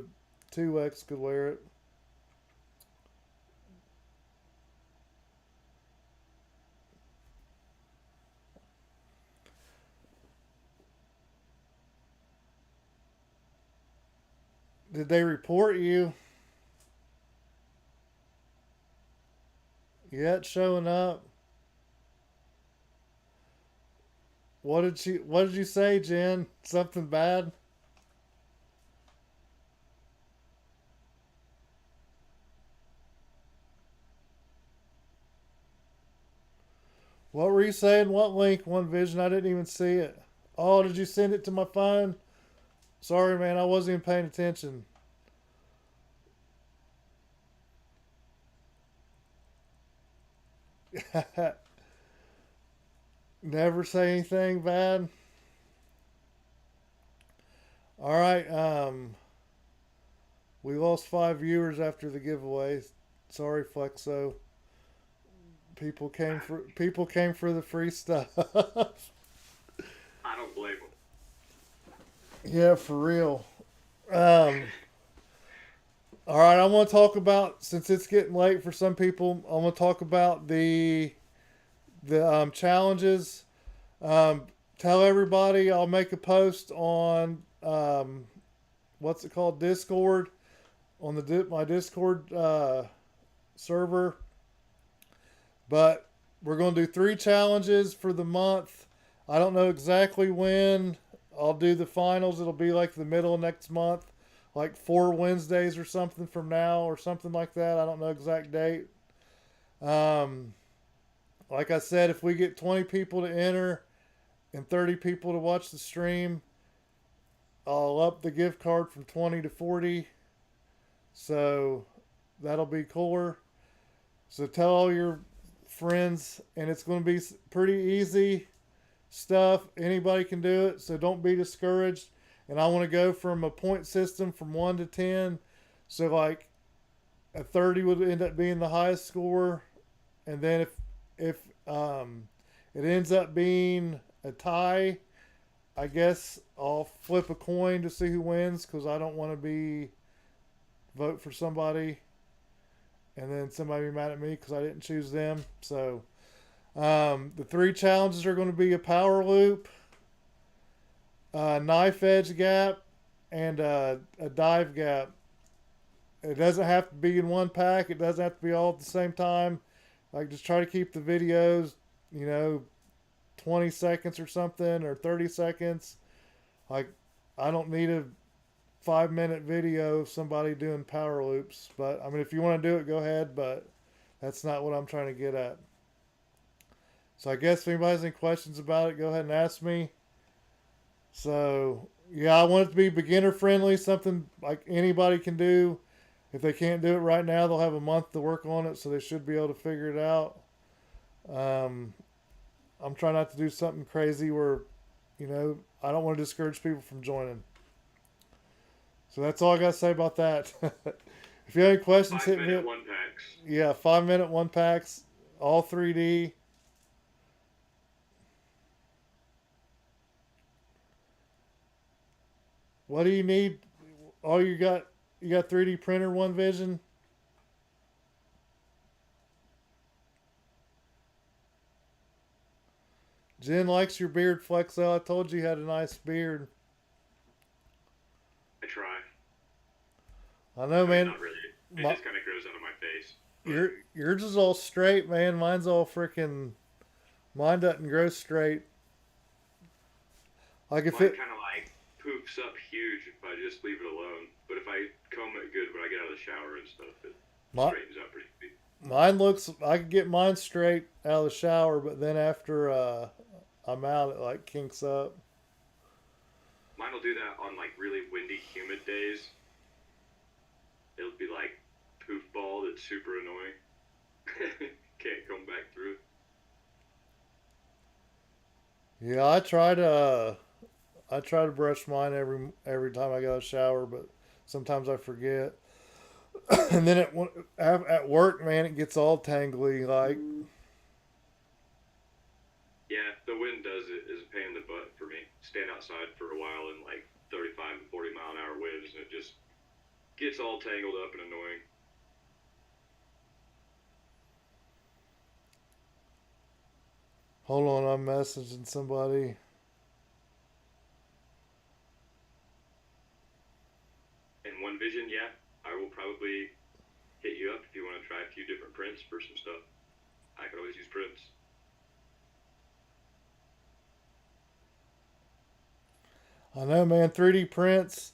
2X could wear it. Did they report you? Yet showing up? What did you say, Jen? Something bad? What were you saying? What link? One Vision? I didn't even see it. Oh, did you send it to my phone? Sorry, man. I wasn't even paying attention. Never say anything bad. All right. We lost 5 viewers after the giveaway. Sorry, Flexo. People came for the free stuff. I don't blame them. Yeah, for real. Um, all right, I want to talk about, since it's getting late for some people, I want to talk about the challenges. Um, Tell everybody. I'll make a post on what's it called, Discord, on my Discord server. But we're going to do 3 challenges for the month. I don't know exactly when I'll do the finals. It'll be like the middle of next month, like 4 Wednesdays or something from now, or something like that. I don't know exact date. Um, like I said, if we get 20 people to enter and 30 people to watch the stream, I'll up the gift card from 20 to 40. So that'll be cooler. So tell all your friends, and it's going to be pretty easy stuff. Anybody can do it, so don't be discouraged. And I want to go from a point system from 1 to 10. So like a 30 would end up being the highest score, and then if it ends up being a tie, I guess I'll flip a coin to see who wins, because I don't want to vote for somebody and then somebody be mad at me because I didn't choose them. So the 3 challenges are going to be a power loop, a knife edge gap, and a dive gap. It doesn't have to be in one pack. It doesn't have to be all at the same time. Like, just try to keep the videos, 20 seconds or something, or 30 seconds. Like, I don't need a 5-minute video of somebody doing power loops. But I mean, if you want to do it, go ahead, but that's not what I'm trying to get at. So I guess if anybody has any questions about it, go ahead and ask me. So yeah, I want it to be beginner friendly, something like anybody can do. If they can't do it right now, they'll have a month to work on it, so they should be able to figure it out. Um, I'm trying not to do something crazy where, I don't want to discourage people from joining. So that's all I got to say about that. If you have any questions, Five hit me minute up. one packs. Yeah, 5 minute one packs, all 3D. What do you need? All you got 3D printer, One Vision. Jen likes your beard, Flexo. I told you you had a nice beard. I try. I know, I mean, man. not really. It My, just kind of grows out of my face. But yours is all straight, man. Mine's all freaking. Mine doesn't grow straight. Like if mine it, kind of like poofs up huge if I just leave it alone. But if I comb it good when I get out of the shower and stuff, it my, straightens out pretty good. mine looks. I could get mine straight out of the shower, but then after I'm out, it like kinks up. Mine will do that on like really windy, humid days. It'll be like poof ball that's super annoying. Can't come back through. Yeah, I try to brush mine every time I go to shower, but sometimes I forget. And then at work, man, it gets all tangly. Like, Yeah, the wind does it is a pain in the butt for me. Stand outside for a while in like 35 and 40 mile an hour winds, and it just gets all tangled up and annoying. hold on, I'm messaging somebody. And One Vision, yeah, I will probably hit you up if you want to try a few different prints for some stuff. I could always use prints. I know, man. 3D prints.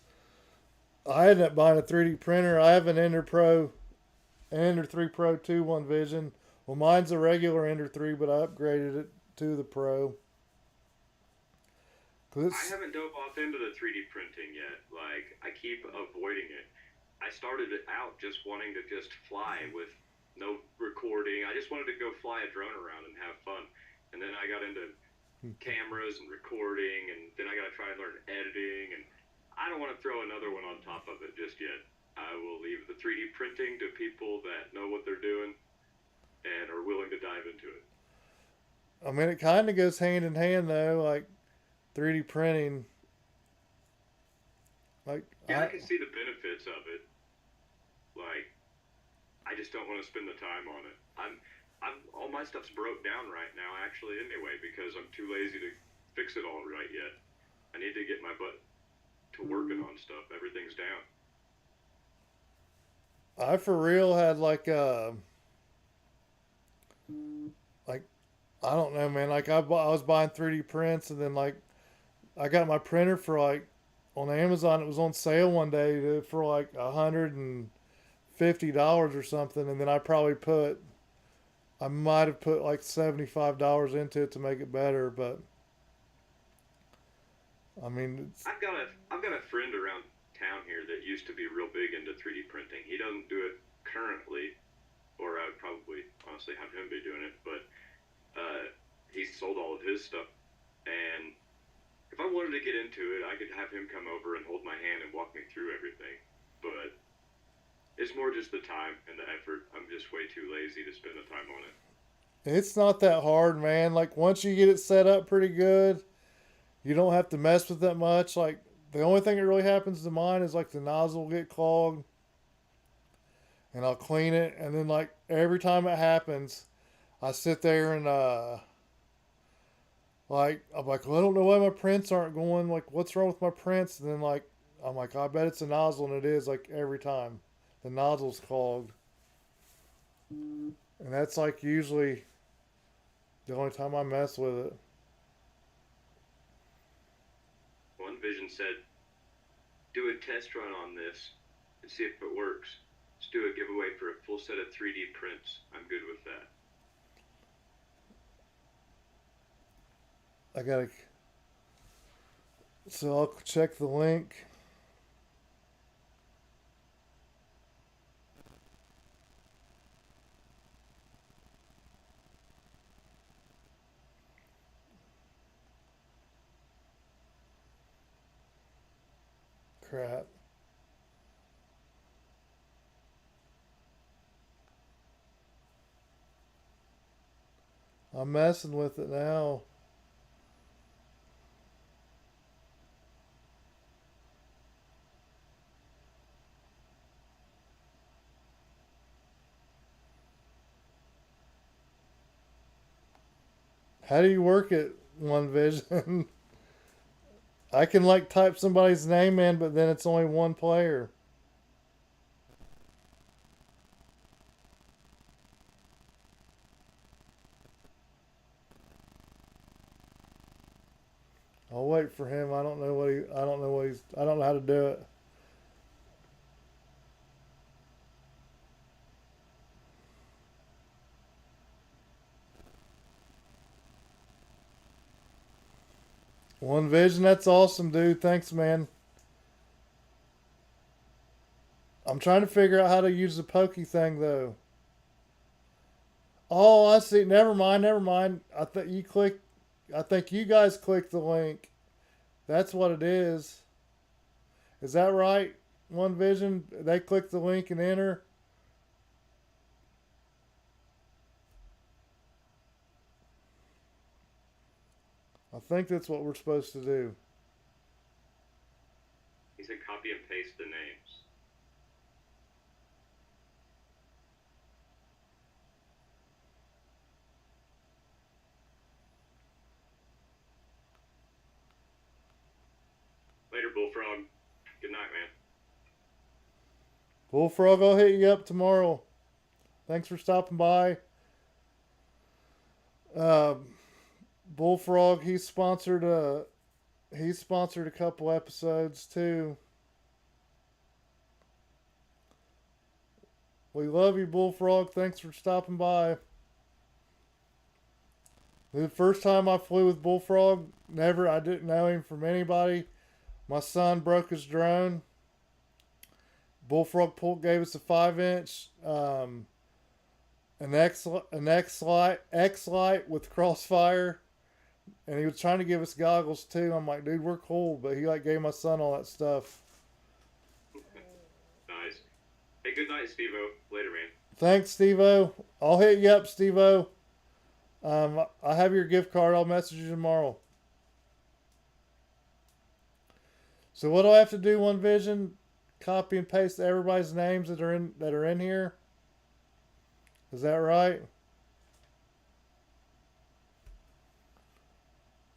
I ended up buying a 3D printer. I have an Ender 3 Pro 2 One Vision. Well, mine's a regular Ender 3, but I upgraded it to the Pro. Cause I it's haven't dove off into the 3D printing yet. Like, I keep avoiding it. I started it out just wanting to just fly with no recording. I just wanted to go fly a drone around and have fun. And then I got into cameras and recording, and then I got to try and learn editing. And I don't want to throw another one on top of it just yet. I will leave the 3D printing to people that know what they're doing and are willing to dive into it. I mean, it kind of goes hand in hand though. Like 3D printing. Like Yeah, I can see the benefits of it. Like, I just don't want to spend the time on it. All my stuff's broke down right now, actually, anyway, because I'm too lazy to fix it all right yet. I need to get my butt to working on stuff. Everything's down. I for real had like I don't know, man. Like I was buying 3D prints, and then like I got my printer for like on Amazon. It was on sale one day for like $150 or something, and then I might have put like $75 into it to make it better, but I mean, I've got a friend around town here that used to be real big into 3D printing. He doesn't do it currently, or I would probably honestly have him be doing it, but he's sold all of his stuff. And if I wanted to get into it, I could have him come over and hold my hand and walk me through everything. But it's more just the time and the effort. I'm just way too lazy to spend the time on it. it's not that hard, man. Like once you get it set up pretty good, you don't have to mess with that much. Like the only thing that really happens to mine is like the nozzle will get clogged, and I'll clean it, and then like every time it happens, I sit there and like I'm like, well, I don't know why my prints aren't going. Like, what's wrong with my prints? And then like I'm like, I bet it's a nozzle, and it is like every time the nozzle's clogged, and that's like usually the only time I mess with it. One Vision said, do a test run on this and see if it works. Let's do a giveaway for a full set of 3D prints. I'm good with that. I gotta, so I'll check the link. Crap. I'm messing with it now. How do you work it, One Vision? I can like type somebody's name in, but then it's only one player. I'll wait for him. I don't know what he. I don't know what he's. I don't know how to do it. One Vision, that's awesome, dude. Thanks, man. I'm trying to figure out how to use the pokey thing though. Oh, I see. Never mind. Never mind. I thought you click. I think you guys clicked the link. That's what it is. Is that right? One Vision. They click the link and enter. I think that's what we're supposed to do. He said copy and paste the names. Later, Bullfrog. Good night, man. Bullfrog, I'll hit you up tomorrow. Thanks for stopping by. Bullfrog, he sponsored a couple episodes too. We love you, Bullfrog. Thanks for stopping by. The first time I flew with Bullfrog, I didn't know him from anybody. My son broke his drone. Bullfrog gave us a 5-inch, an X light with crossfire, and he was trying to give us goggles too. I'm like, dude, we're cool, but he like gave my son all that stuff. Nice. Hey, good night, Steve-O. Later, man. Thanks, Steve-O. I'll hit you up, Steve-O. I have your gift card. I'll message you tomorrow. So what do I have to do, One Vision? Copy and paste everybody's names that are in here. Is that right?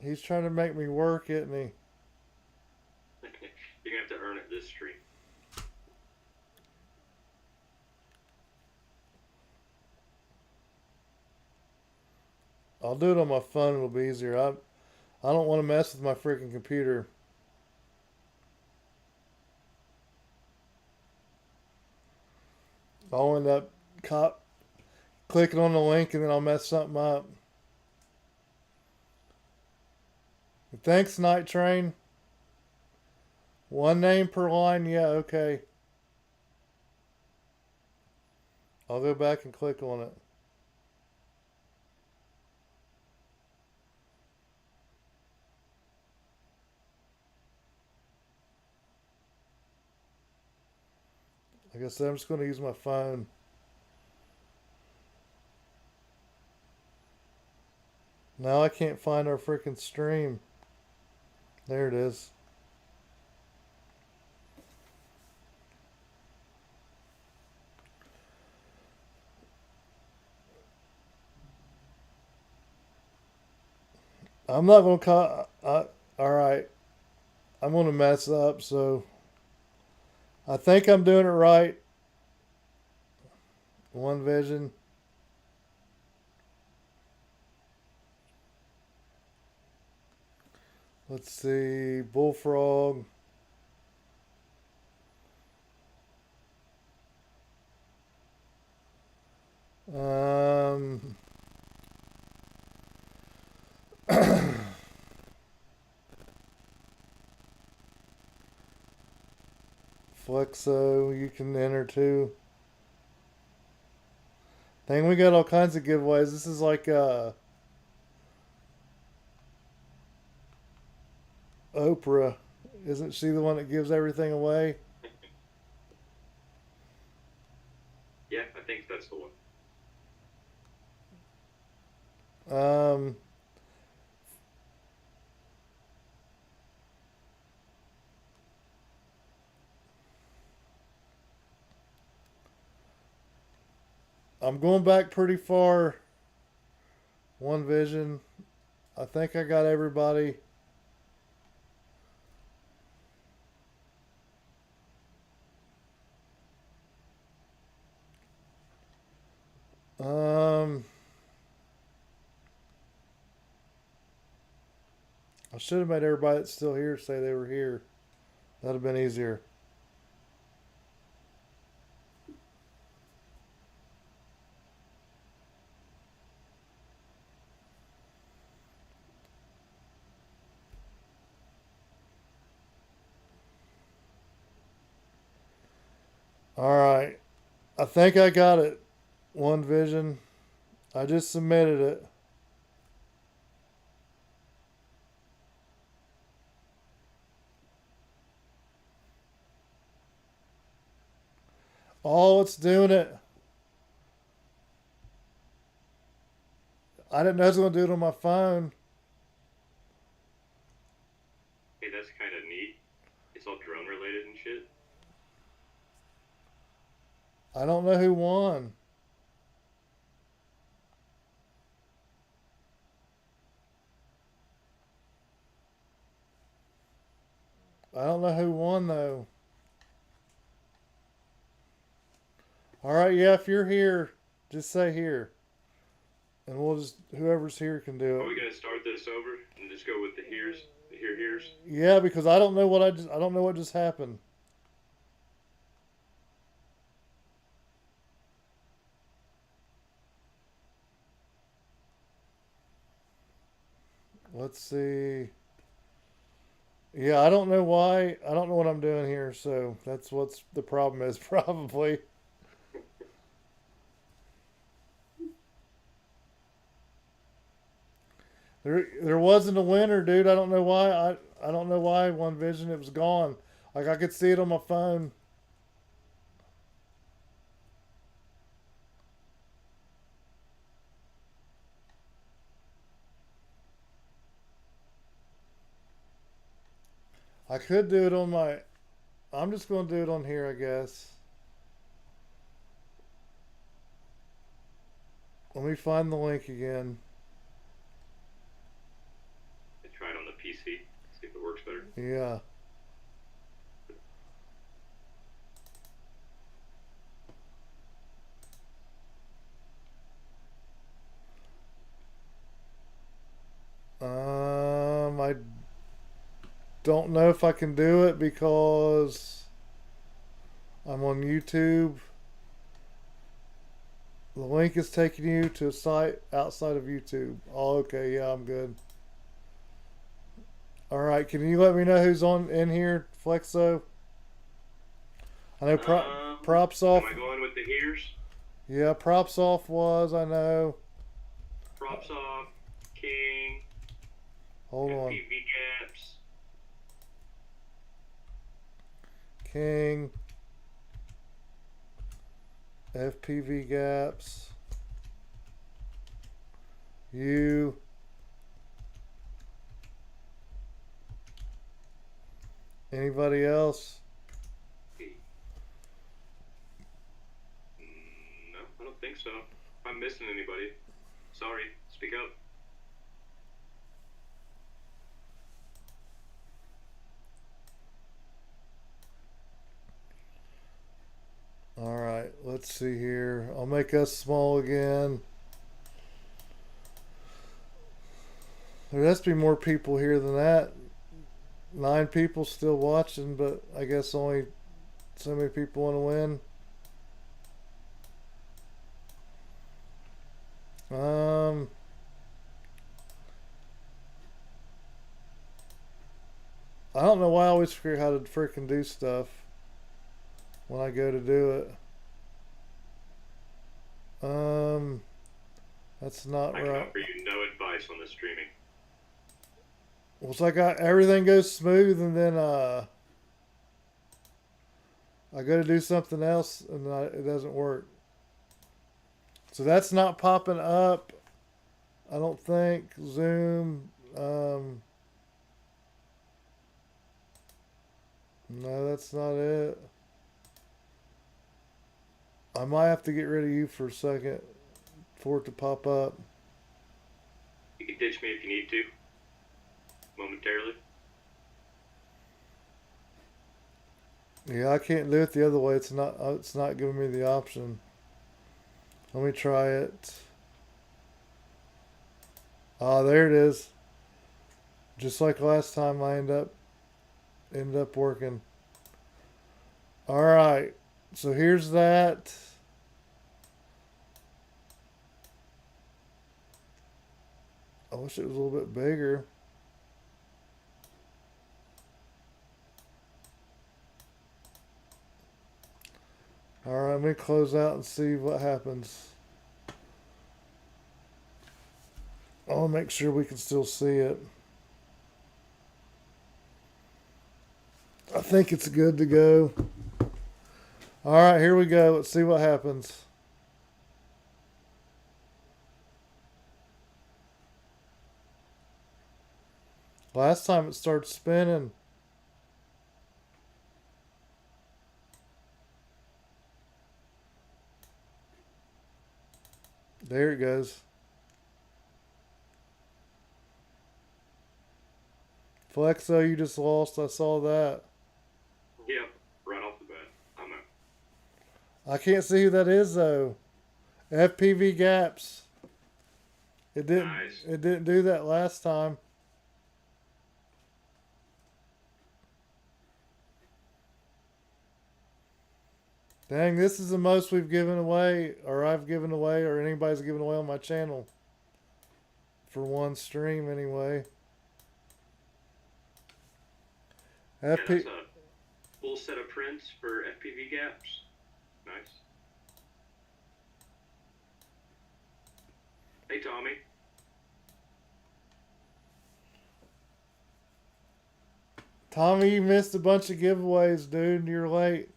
He's trying to make me work, isn't he? You're gonna have to earn it this stream. I'll do it on my phone. It'll be easier. I don't want to mess with my freaking computer. I'll end up clicking on the link and then I'll mess something up. Thanks, Night Train. One name per line. Yeah, okay. I'll go back and click on it. Like I said, I'm just going to use my phone. Now I can't find our freaking stream. There it is. I'm not going to call. Alright. I'm going to mess up, so I think I'm doing it right. One Vision. Let's see. Bullfrog. Flexo, you can enter too. Dang, we got all kinds of giveaways. This is like Oprah. Isn't she the one that gives everything away? Yeah, I think that's the one. Um, I'm going back pretty far. One Vision. I think I got everybody. Um, I should have made everybody that's still here say they were here. That'd have been easier. All right. I think I got it. One Vision. I just submitted it. Oh, it's doing it. I didn't know I was going to do it on my phone. Hey, that's kind of neat. It's all drone related and shit. I don't know who won. I don't know who won though. All right, yeah, if you're here, just say here, and we'll just whoever's here can do Are we it. gonna start this over and just go with the here's? Yeah, because I don't know what I don't know what just happened. Let's see. Yeah, I don't know why. I don't know what I'm doing here, so that's what's the problem is probably. There wasn't a winner, dude. I don't know why. I don't know why One Vision it was gone. Like I could see it on my phone. I could do it on my. I'm just going to do it on here, I guess. Let me find the link again. I try it on the PC, see if it works better. Yeah. I don't know if I can do it because I'm on YouTube. The link is taking you to a site outside of YouTube. Oh, okay. Yeah, I'm good. All right. Can you let me know who's on in here, Flexo? I know props Am off. I going with the here's? Yeah, props off was. I know. Props off, King, Hold on. FPV gaps. King. FPV gaps. You. Anybody else? No, I don't think so. If I'm missing anybody, sorry, speak up. All right, let's see here. I'll make us small again. There has to be more people here than that. 9 people still watching, but I guess only so many people want to win. I don't know why I always forget how to freaking do stuff when I go to do it. That's not I can right. offer you no advice on the streaming. It's like everything goes smooth, and then I go to do something else, and it doesn't work. So that's not popping up. I don't think Zoom. No, that's not it. I might have to get rid of you for a second for it to pop up. You can ditch me if you need to, momentarily. Yeah, I can't do it the other way. It's not. It's not giving me the option. Let me try it. Ah, there it is. Just like last time, I end up working. All right. So here's that. I wish it was a little bit bigger. All right, let me close out and see what happens. I want to make sure we can still see it. I think it's good to go. All right, here we go. Let's see what happens. Last time it started spinning. There it goes. Flexo, you just lost. I saw that. Yep, right off the bat. I'm out. I can't see who that is though. FPV gaps. It didn't. Nice. It didn't do that last time. Dang, this is the most we've given away, or I've given away, or anybody's given away on my channel. For one stream, anyway. Yeah, FP. that's a full set of prints for FPV gaps. Nice. Hey, Tommy. Tommy, you missed a bunch of giveaways, dude. You're late.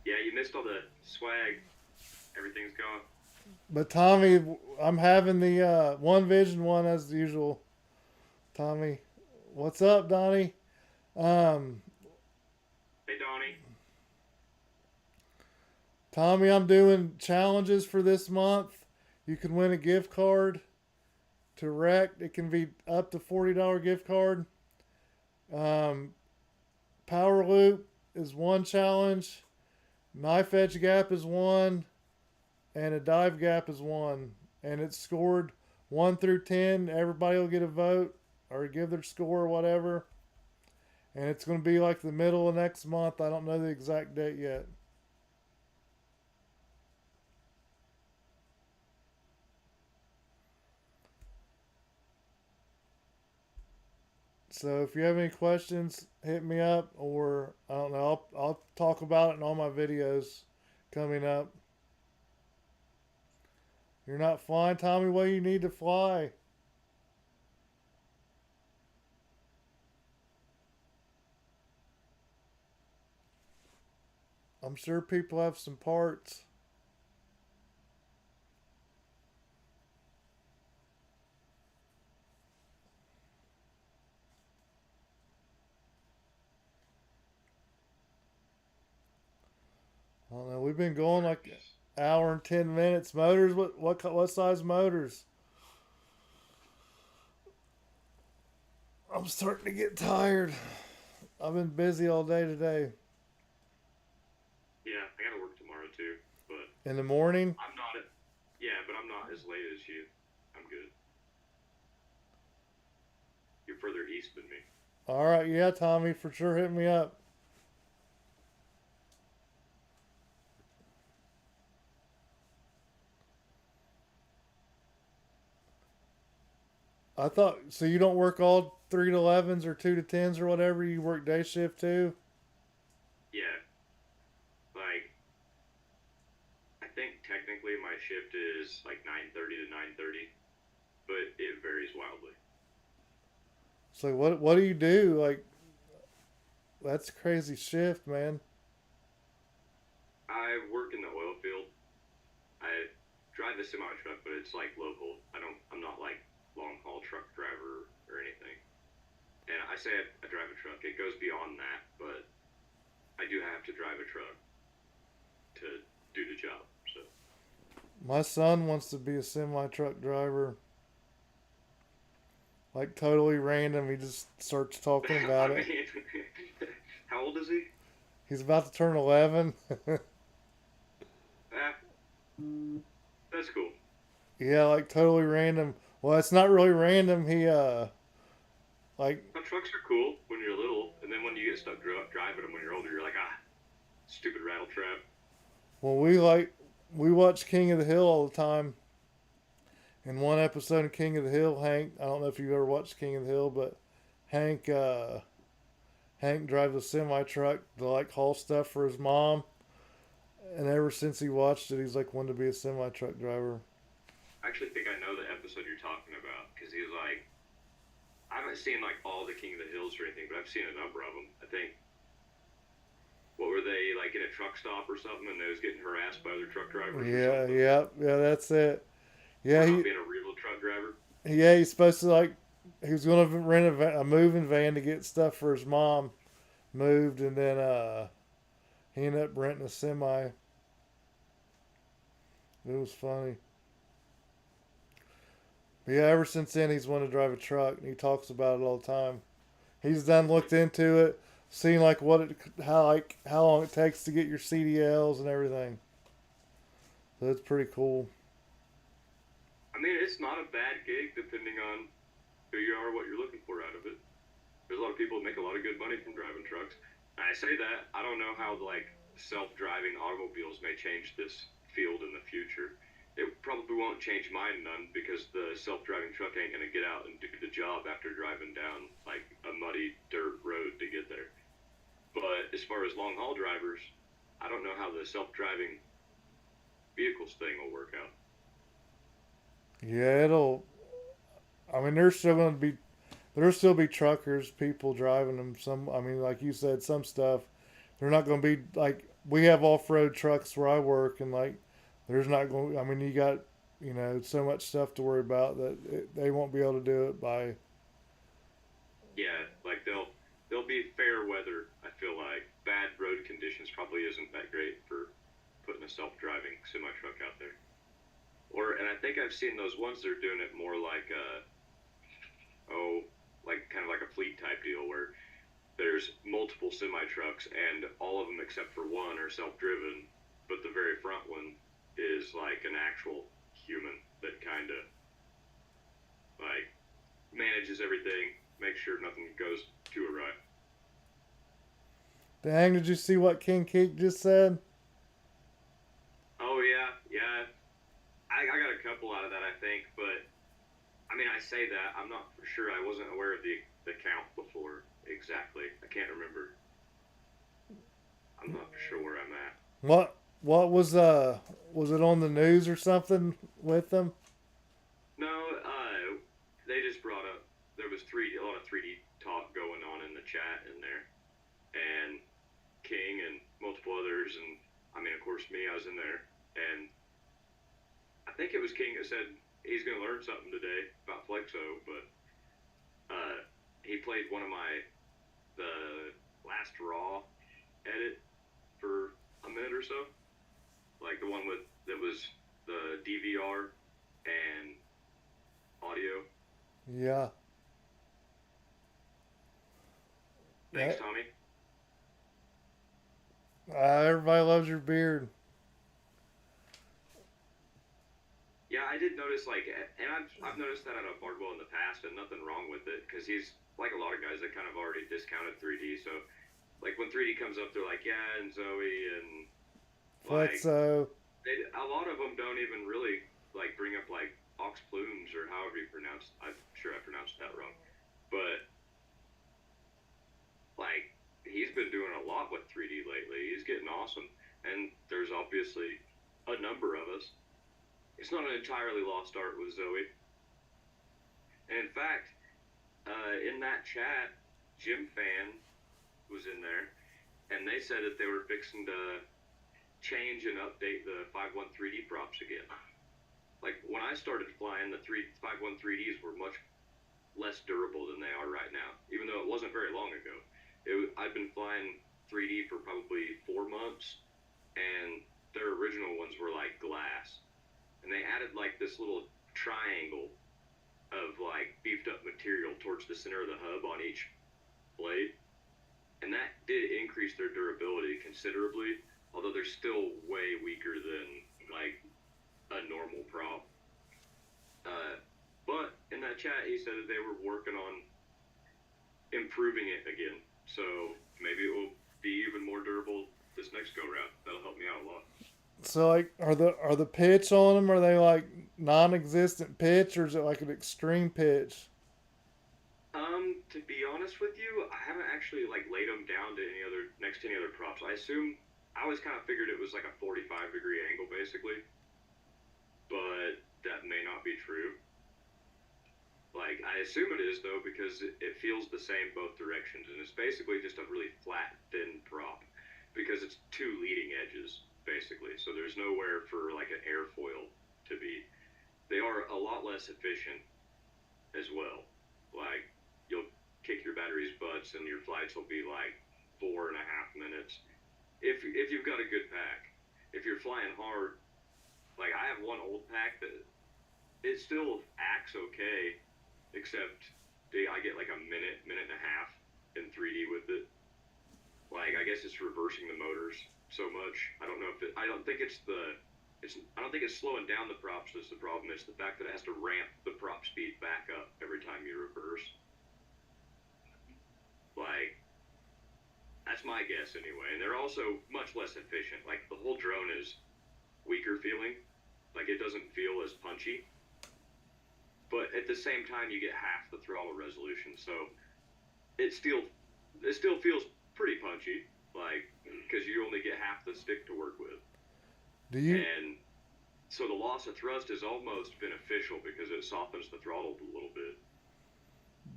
Yeah, you missed all the swag. Everything's gone. But Tommy, I'm having the One Vision one as usual. Tommy, what's up, Donnie? Um, Hey, Donnie. Tommy, I'm doing challenges for this month. You can win a gift card to Rect. It can be up to $40 gift card. Power Loop is one challenge. Knife Edge Gap is one. And a Dive Gap is one. And it's scored 1 through 10. Everybody will get a vote or give their score or whatever. And it's going to be like the middle of next month. I don't know the exact date yet. So if you have any questions, hit me up, or I don't know. I'll talk about it in all my videos coming up. You're not flying, Tommy. What do you need to fly? I'm sure people have some parts. I don't know. We've been going like an hour and 10 minutes. Motors. What size motors? I'm starting to get tired. I've been busy all day today. Yeah, I gotta work tomorrow too, but In the morning. I'm not at. Yeah, but I'm not as late as you. I'm good. You're further east than me. All right, yeah, Tommy, for sure. Hit me up. I thought so. You don't work all 3 to 11s or 2 to 10s or whatever. You work day shift too. Yeah, like I think technically my shift is like 9:30 to 9:30, but it varies wildly. So what do you do? Like that's a crazy shift, man. I work in the oil field. I drive a semi truck, but it's like local. I'm not like long haul truck driver or anything. And I say I drive a truck. It goes beyond that, but I do have to drive a truck to do the job. So My son wants to be a semi truck driver. Like totally random. He just starts talking about I it. mean, how old is he? He's about to turn 11. Ah, that's cool. Yeah, like totally random. Well, it's not really random. He like Now, trucks are cool when you're little, and then when you get stuck driving them when you're older, you're like, ah, stupid rattle trap. well we watch King of the Hill all the time. In one episode of King of the Hill, Hank, I don't know if you've ever watched King of the Hill, but Hank Hank drives a semi truck to like haul stuff for his mom. And ever since he watched it, he's like wanted to be a semi truck driver. I actually think I know the episode you're talking about because he's like, I haven't seen like all the King of the Hills or anything, but I've seen a number of them. I think what were they like in a truck stop or something, and they was getting harassed by other truck drivers or Yeah, something yeah, yeah. That's it. for Yeah, not being a real truck driver. he's supposed to like he was gonna rent a moving van to get stuff for his mom moved, and then he ended up renting a semi. It was funny. But yeah, ever since then he's wanted to drive a truck, and he talks about it all the time. He's done looked into it, seen like how long it takes to get your CDLs and everything. So it's pretty cool. I mean, it's not a bad gig depending on who you are, what you're looking for out of it. There's a lot of people that make a lot of good money from driving trucks. And I say that I don't know how like self-driving automobiles may change this field in the future. It probably won't change mine none because the self-driving truck ain't gonna get out and do the job after driving down like a muddy dirt road to get there. But as far as long haul drivers, I don't know how the self-driving vehicles thing will work out. Yeah, it'll. I mean, there'll still be truckers, people driving them. Some, I mean, like you said, some stuff they're not going to be like we have off road trucks where I work, and like there's not going. I mean, you got so much stuff to worry about that they won't be able to do it by. Yeah, like they'll be fair weather. I feel like bad road conditions probably isn't that great for putting a self-driving semi truck out there. Or and I think I've seen those ones that are doing it more like like kind of like a fleet type deal where there's multiple semi trucks and all of them except for one are self-driven, but the very front one is like an actual human that kind of like manages everything, makes sure nothing goes too awry. Dang, did you see what King Keek just said? Oh yeah, yeah. I got a couple out of that I think, but I mean I say that I'm not for sure. I wasn't aware of the count before exactly. I can't remember. I'm not for sure where I'm at. What was it on the news or something with them? No, they just brought up there was a lot of 3D talk going on in the chat in there, and King and multiple others, and I mean of course me, I was in there, and I think it was King that said he's going to learn something today about Flexo, but he played one of the last Raw edit for a minute or so, like the one that was the DVR and audio. Yeah. Thanks, Tommy. Everybody loves your beard. Yeah, I did notice and I've noticed that out of Bardwell in the past, and nothing wrong with it because he's like a lot of guys that kind of already discounted 3D. So, like when 3D comes up, they're like, yeah, and Zoe and like Flexo. a lot of them don't even really like bring up like ox plumes or however you pronounce. I'm sure I pronounced that wrong, but like he's been doing a lot with 3D lately. He's getting awesome, and there's obviously a number of us. It's not an entirely lost art with Zoe. And in fact, In that chat, Jim Fan was in there, and they said that they were fixing to change and update the 513D props again. Like when I started flying, the 513Ds were much less durable than they are right now. Even though it wasn't very long ago, I've been flying 3D for probably 4 months, and their original ones were like glass, and they added like this little triangle of like beefed up material towards the center of the hub on each blade, and that did increase their durability considerably. Although they're still way weaker than like a normal prop. But in that chat, he said that they were working on improving it again. So maybe it will be even more durable this next go round. That'll help me out a lot. So like, are the pitch on them? Are they like non-existent pitch, or is it like an extreme pitch? To be honest with you, I haven't actually like laid them down to any other next to any other props. I always kind of figured it was like a 45-degree angle basically, but that may not be true. Like, I assume it is, though, because it feels the same both directions, and it's basically just a really flat, thin prop, because it's two leading edges, basically, so there's nowhere for, like, an airfoil to be. They are a lot less efficient as well. Like, you'll kick your battery's butts, and your flights will be, like, 4.5 minutes, if you've got a good pack. If you're flying hard, like, I have one old pack that it still acts okay, except I get like a minute and a half in 3D with it. Like I guess it's reversing the motors so much. I don't know if I don't think I don't think it's slowing down the props that's the problem. It's the fact that it has to ramp the prop speed back up every time you reverse. Like that's my guess anyway. And they're also much less efficient. Like the whole drone is weaker feeling. Like it doesn't feel as punchy. But at the same time, you get half the throttle resolution, so it still feels pretty punchy, like because you only get half the stick to work with. Do you And so the loss of thrust is almost beneficial because it softens the throttle a little bit.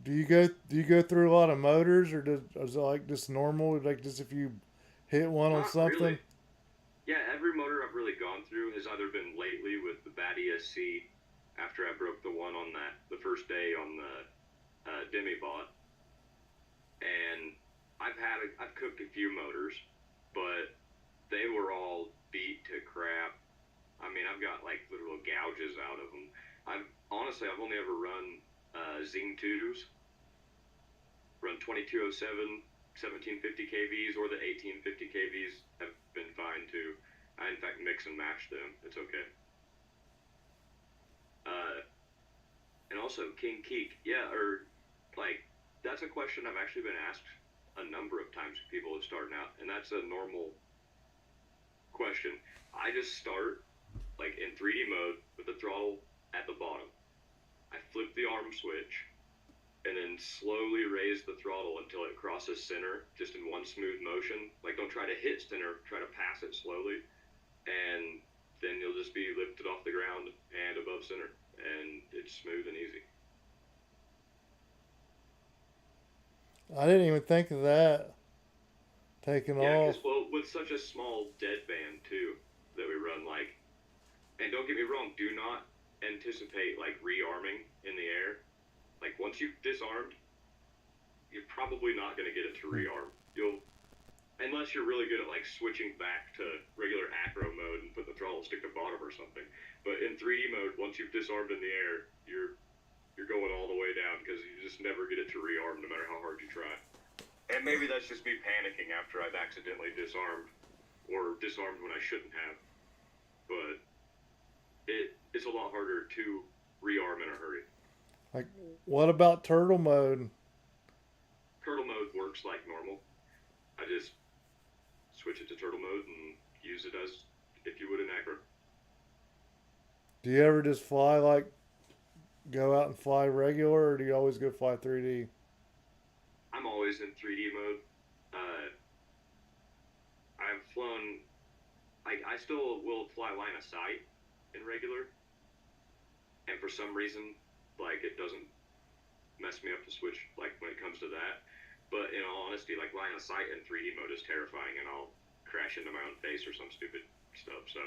do you go through a lot of motors, or is it like just normal? Like just if you hit one on Not something? really. Yeah, every motor I've really gone through has either been lately with the bad ESC after I broke the one on the first day on the Demibot, and I've cooked a few motors, but they were all beat to crap. I mean, I've got like literal gouges out of them. I've only ever run Zing 2s, run 2207, 1750 kVs, or the 1850 kVs have been fine too. I in fact mix and match them. It's okay. Uh, and also King Keek, yeah, or like that's a question I've actually been asked a number of times. People are starting out, and that's a normal question. I just start like in 3D mode with the throttle at the bottom. I flip the arm switch and then slowly raise the throttle until it crosses center, just in one smooth motion. Like don't try to hit center, try to pass it slowly, and then you'll just be lifted off the ground and above center, and it's smooth and easy. I didn't even think of that. Taking Yeah, off. because well, with such a small deadband too that we run, like, and don't get me wrong, do not anticipate like rearming in the air. Like once you've disarmed, you're probably not going to get it to rearm. You'll, unless you're really good at like switching back to regular acro mode and put the throttle stick to bottom or something. But in 3D mode, once you've disarmed in the air, you're going all the way down because you just never get it to rearm no matter how hard you try. And maybe that's just me panicking after I've accidentally disarmed or disarmed when I shouldn't have. But it's a lot harder to rearm in a hurry. Like, what about turtle mode? Turtle mode works like normal. I just switch it to turtle mode and use it as if you would in acro. Do you ever just fly like go out and fly regular, or do you always go fly 3D? I'm always in 3D mode. Uh, I've flown. I still will fly line of sight in regular, and for some reason, like it doesn't mess me up to switch, like, when it comes to that. But in all honesty, like, line of sight in 3D mode is terrifying, and I'll crash into my own face or some stupid stuff. So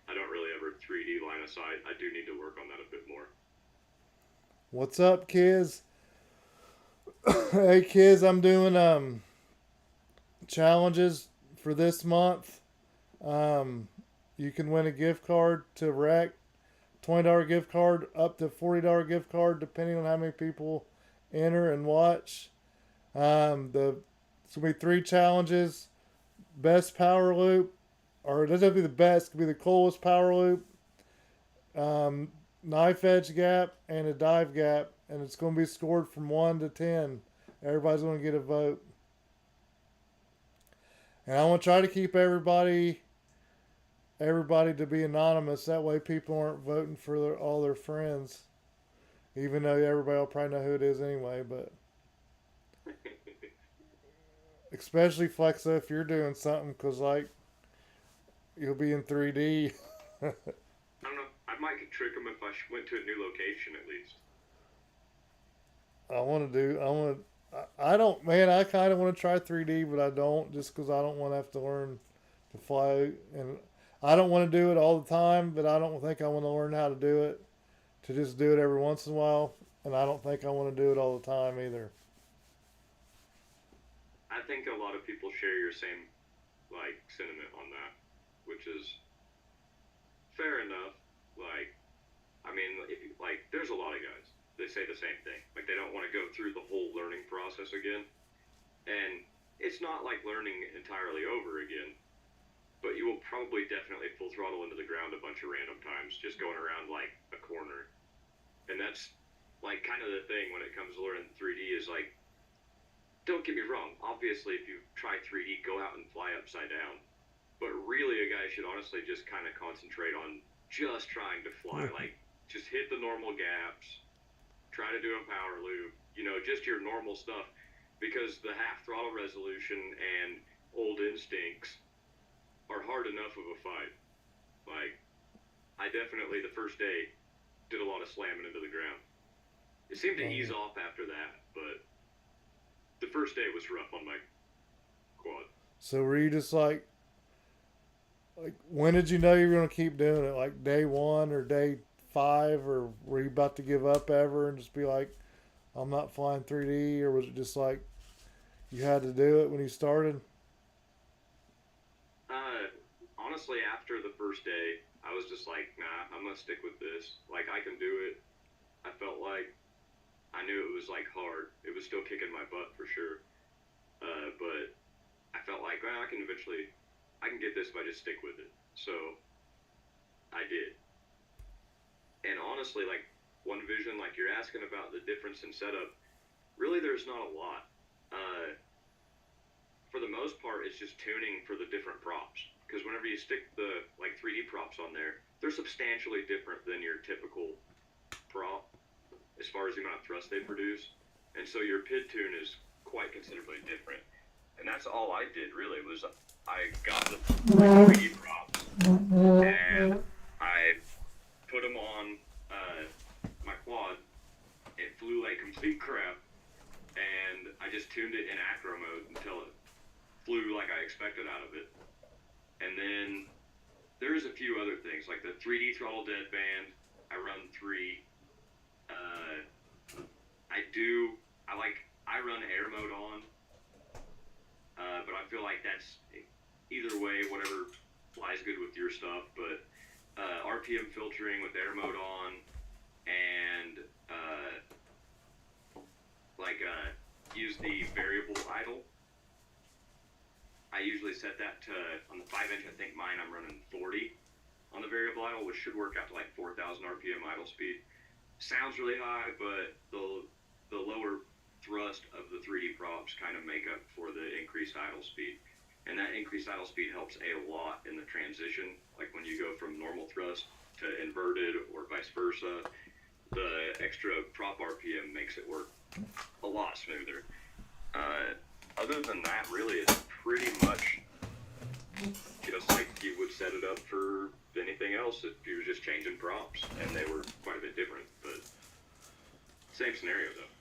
I don't really ever 3D line of sight. I do need to work on that a bit more. What's up, kids? Hey, kids, I'm doing challenges for this month. Um, you can win a gift card to Rec, $20 gift card, up to $40 gift card, depending on how many people enter and watch. It's gonna be 3 challenges. Best power loop, or it doesn't have to be the best, it could be the coolest power loop. Knife edge gap and a dive gap, and it's going to be scored from 1 to 10. Everybody's going to get a vote, and I want to try to keep everybody to be anonymous. That way, people aren't voting for all their friends, even though everybody will probably know who it is anyway. But especially Flexo, if you're doing something, because like you'll be in 3D. I don't know. I might could trick them if I went to a new location at least. I don't, man, I kind of want to try 3D, but I don't, just because I don't want to have to learn to fly. And I don't want to do it all the time, but I don't think I want to learn how to do it, to just do it every once in a while. And I don't think I want to do it all the time either. I think a lot of people share your same, like, sentiment on that, which is fair enough. Like, I mean, there's a lot of guys, they say the same thing. Like, they don't want to go through the whole learning process again. And it's not like learning entirely over again, but you will probably definitely full throttle into the ground a bunch of random times, just going around, like, a corner. And that's, like, kind of the thing when it comes to learning 3D is, like, don't get me wrong, obviously, if you try 3D, go out and fly upside down. But really, a guy should honestly just kind of concentrate on just trying to fly. Like, just hit the normal gaps, try to do a power loop, just your normal stuff. Because the half throttle resolution and old instincts are hard enough of a fight. Like, I definitely, the first day, did a lot of slamming into the ground. It seemed to ease off after that, but the first day was rough on my quad. So were you just like, when did you know you were going to keep doing it? Like day 1 or day 5, or were you about to give up ever and just be like, I'm not flying 3D? Or was it just like you had to do it when you started? Honestly, after the first day, I was just like, nah, I'm gonna stick with this. Like, I can do it. I felt like I knew it was like hard. It was still kicking my butt for sure. But I felt like, well, I can get this if I just stick with it. So I did. And honestly, like, one vision, like you're asking about the difference in setup, really there's not a lot. For the most part, it's just tuning for the different props. Because whenever you stick the, like, 3D props on there, they're substantially different than your typical prop as far as the amount of thrust they produce. And so your PID tune is quite considerably different. And that's all I did, really, was I got the 3D props and I put them on my quad. It flew like complete crap, and I just tuned it in acro mode until it flew like I expected out of it. And then there's a few other things, like the 3D throttle deadband, I run 3. I run air mode on, but I feel like that's either way, whatever flies good with your stuff. But RPM filtering with air mode on, and use the variable idle. I usually set that to, on the 5-inch, I think mine, I'm running 40 on the variable idle, which should work out to like 4,000 RPM idle speed. Sounds really high, but the lower thrust of the 3D props kind of make up for the increased idle speed. And that increased idle speed helps a lot in the transition. Like when you go from normal thrust to inverted or vice versa, the extra prop RPM makes it work a lot smoother. Other than that, really, it's pretty much just like you would set it up for anything else if you were just changing props, and they were quite a bit different, but same scenario though.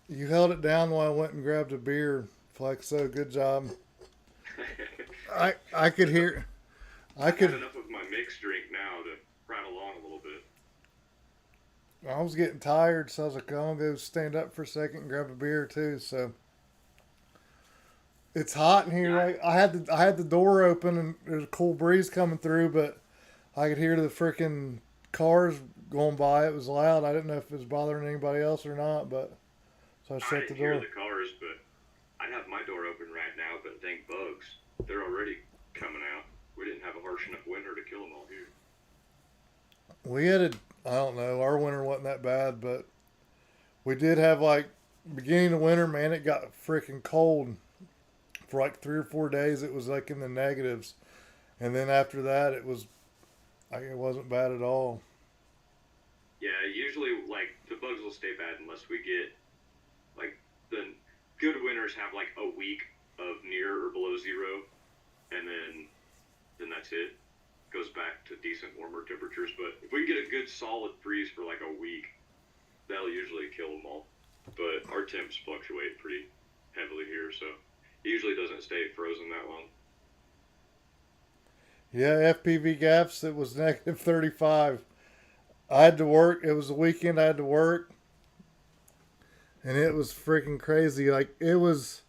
You held it down while I went and grabbed a beer, Flexo. Good job. I could hear. I I've had could. enough of my mixed drink now to rattle on a little bit. I was getting tired, so I was like, I'm gonna go stand up for a second and grab a beer too. So it's hot in here. Yeah, Right? I had the door open and there's a cool breeze coming through, but I could hear the freaking cars going by. It was loud. I didn't know if it was bothering anybody else or not, but so I I shut the didn't hear door. the cars, but I'd have my door open right now, but thank bugs. They're already coming out. We didn't have a harsh enough winter to kill them all here. We had a, I don't know, our winter wasn't that bad, but we did have like beginning of winter, man, it got freaking cold for like 3 or 4 days. It was like in the negatives, and then after that, it was like it wasn't bad at all. Yeah, usually like the bugs will stay bad unless we get like the good winters have like a week of near or below zero, and then that's it. Goes back to decent warmer temperatures. But if we get a good solid freeze for like a week, that'll usually kill them all. But our temps fluctuate pretty heavily here, so it usually doesn't stay frozen that long. Yeah, FPV gaps. It was negative 35. I had to work. It was the weekend. I had to work, and it was freaking crazy. Like it was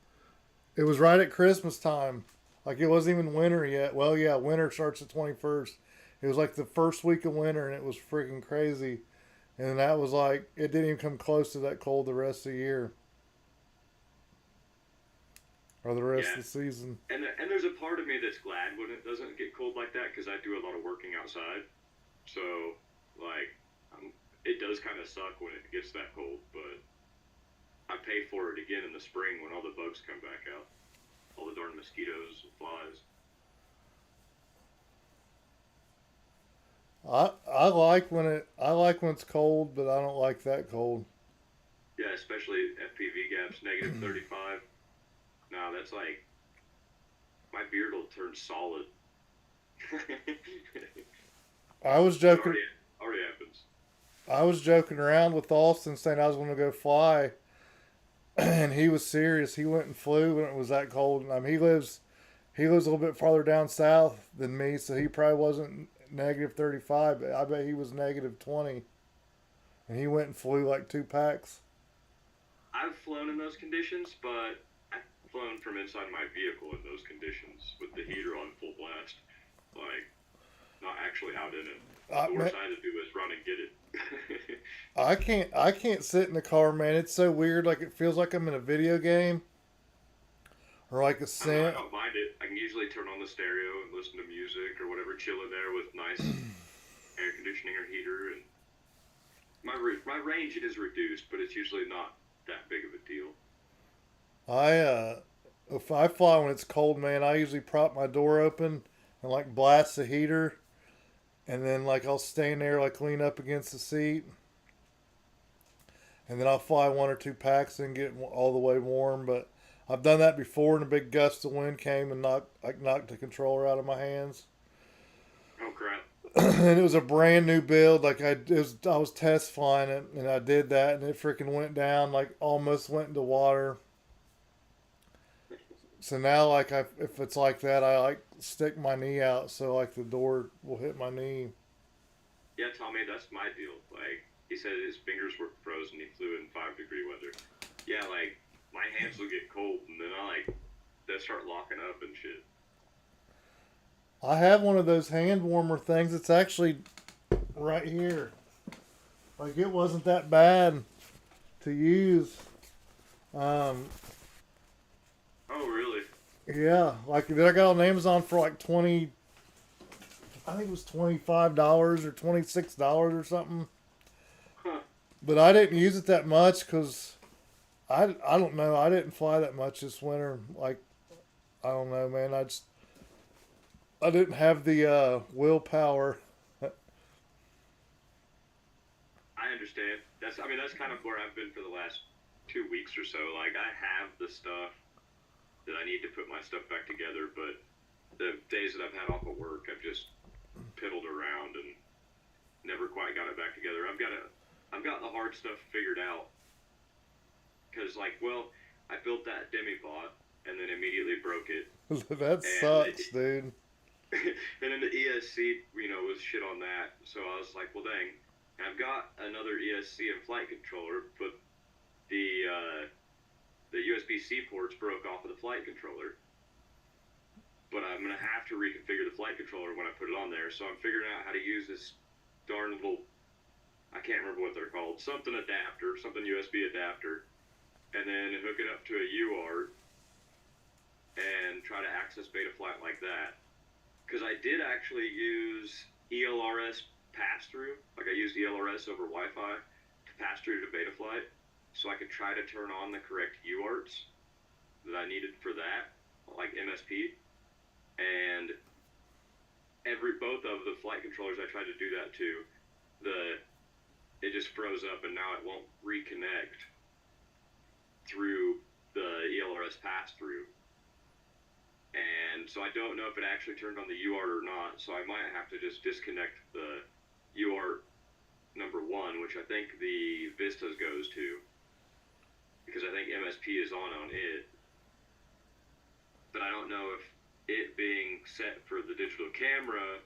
right at Christmas time. Like it wasn't even winter yet. Well, yeah, winter starts the 21st. It was like the first week of winter, and it was freaking crazy. And that was like it didn't even come close to that cold the rest of the year or the rest Yeah, of the season. and there's a part of me that's glad when it doesn't get cold like that because I do a lot of working outside. So like, it does kind of suck when it gets that cold, but I pay for it again in the spring when all the bugs come back out, all the darn mosquitoes and flies. I like when it's cold, but I don't like that cold. Yeah, especially FPV gaps, negative 35. No, that's like my beard will turn solid. It I was joking. already happens. I was joking around with Austin saying I was going to go fly, and he was serious. He went and flew when it was that cold. I mean, he lives a little bit farther down south than me, so he probably wasn't negative 35. But I bet he was negative 20, and he went and flew like 2 packs. I've flown in those conditions, but I've flown from inside my vehicle in those conditions with the heater on full blast. Like, not actually out in it. I The man, worst I had to do was run and get it. I can't sit in the car, man. It's so weird. Like it feels like I'm in a video game or like a I don't know, I sim. don't mind it. I can usually turn on the stereo and listen to music or whatever, chill in there with nice air conditioning or heater. And my range it is reduced, but it's usually not that big of a deal. I if I fly when it's cold, man, I usually prop my door open and like blast the heater, and then like I'll stand there like lean up against the seat, and then I'll fly 1 or 2 packs and get all the way warm. But I've done that before, and a big gust of wind came and knocked the controller out of my hands. Oh crap! And it was a brand new build. Like I was test flying it, and I did that, and it freaking went down, like almost went into water. So now, like, if it's like that, I like stick my knee out so like the door will hit my knee. Yeah, Tommy, that's my deal. Like he said, his fingers were frozen. He flew in 5-degree weather. Yeah, like my hands will get cold, and then I like they start locking up and shit. I have one of those hand warmer things. It's actually right here. Like it wasn't that bad to use. Um, Oh really? yeah, like that I got on Amazon for like 20. I think it was $25 or $26 or something. Huh? But I didn't use it that much because I don't know. I didn't fly that much this winter. Like I don't know, man. I didn't have the willpower. I understand. That's kind of where I've been for the last 2 weeks or so. Like I have the stuff that I need to put my stuff back together, but the days that I've had off of work, I've just piddled around and never quite got it back together. I've got the hard stuff figured out because like, well, I built that demibot and then immediately broke it, That and sucks, dude. and then the ESC, was shit on that. So I was like, well, dang. And I've got another ESC and flight controller, but the the USB-C ports broke off of the flight controller. But I'm gonna have to reconfigure the flight controller when I put it on there. So I'm figuring out how to use this darn little, I can't remember what they're called, something adapter, something USB adapter, and then hook it up to a UART and try to access Betaflight like that. Because I did actually use ELRS pass through, like I used ELRS over Wi-Fi to pass through to Betaflight, so I could try to turn on the correct UARTs that I needed for that, like MSP, and both of the flight controllers I tried to do that to, it just froze up and now it won't reconnect through the ELRS pass through. And so I don't know if it actually turned on the UART or not. So I might have to just disconnect the UART number one, which I think the Vistas goes to, because I think MSP is on it. But I don't know if it being set for the digital camera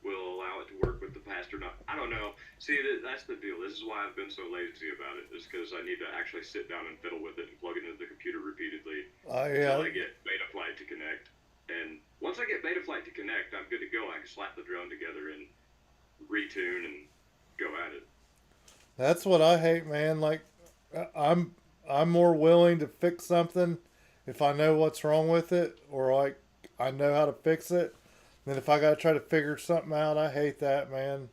will allow it to work with the past or not. I don't know. See, that's the deal. This is why I've been so lazy about it, is because I need to actually sit down and fiddle with it and plug it into the computer repeatedly until Yeah, I get Betaflight to connect. And once I get Betaflight to connect, I'm good to go. I can slap the drone together and retune and go at it. that's what I hate, man. Like, I'm I'm more willing to fix something if I know what's wrong with it, or like I know how to fix it. Then if I gotta try to figure something out, I hate that, man.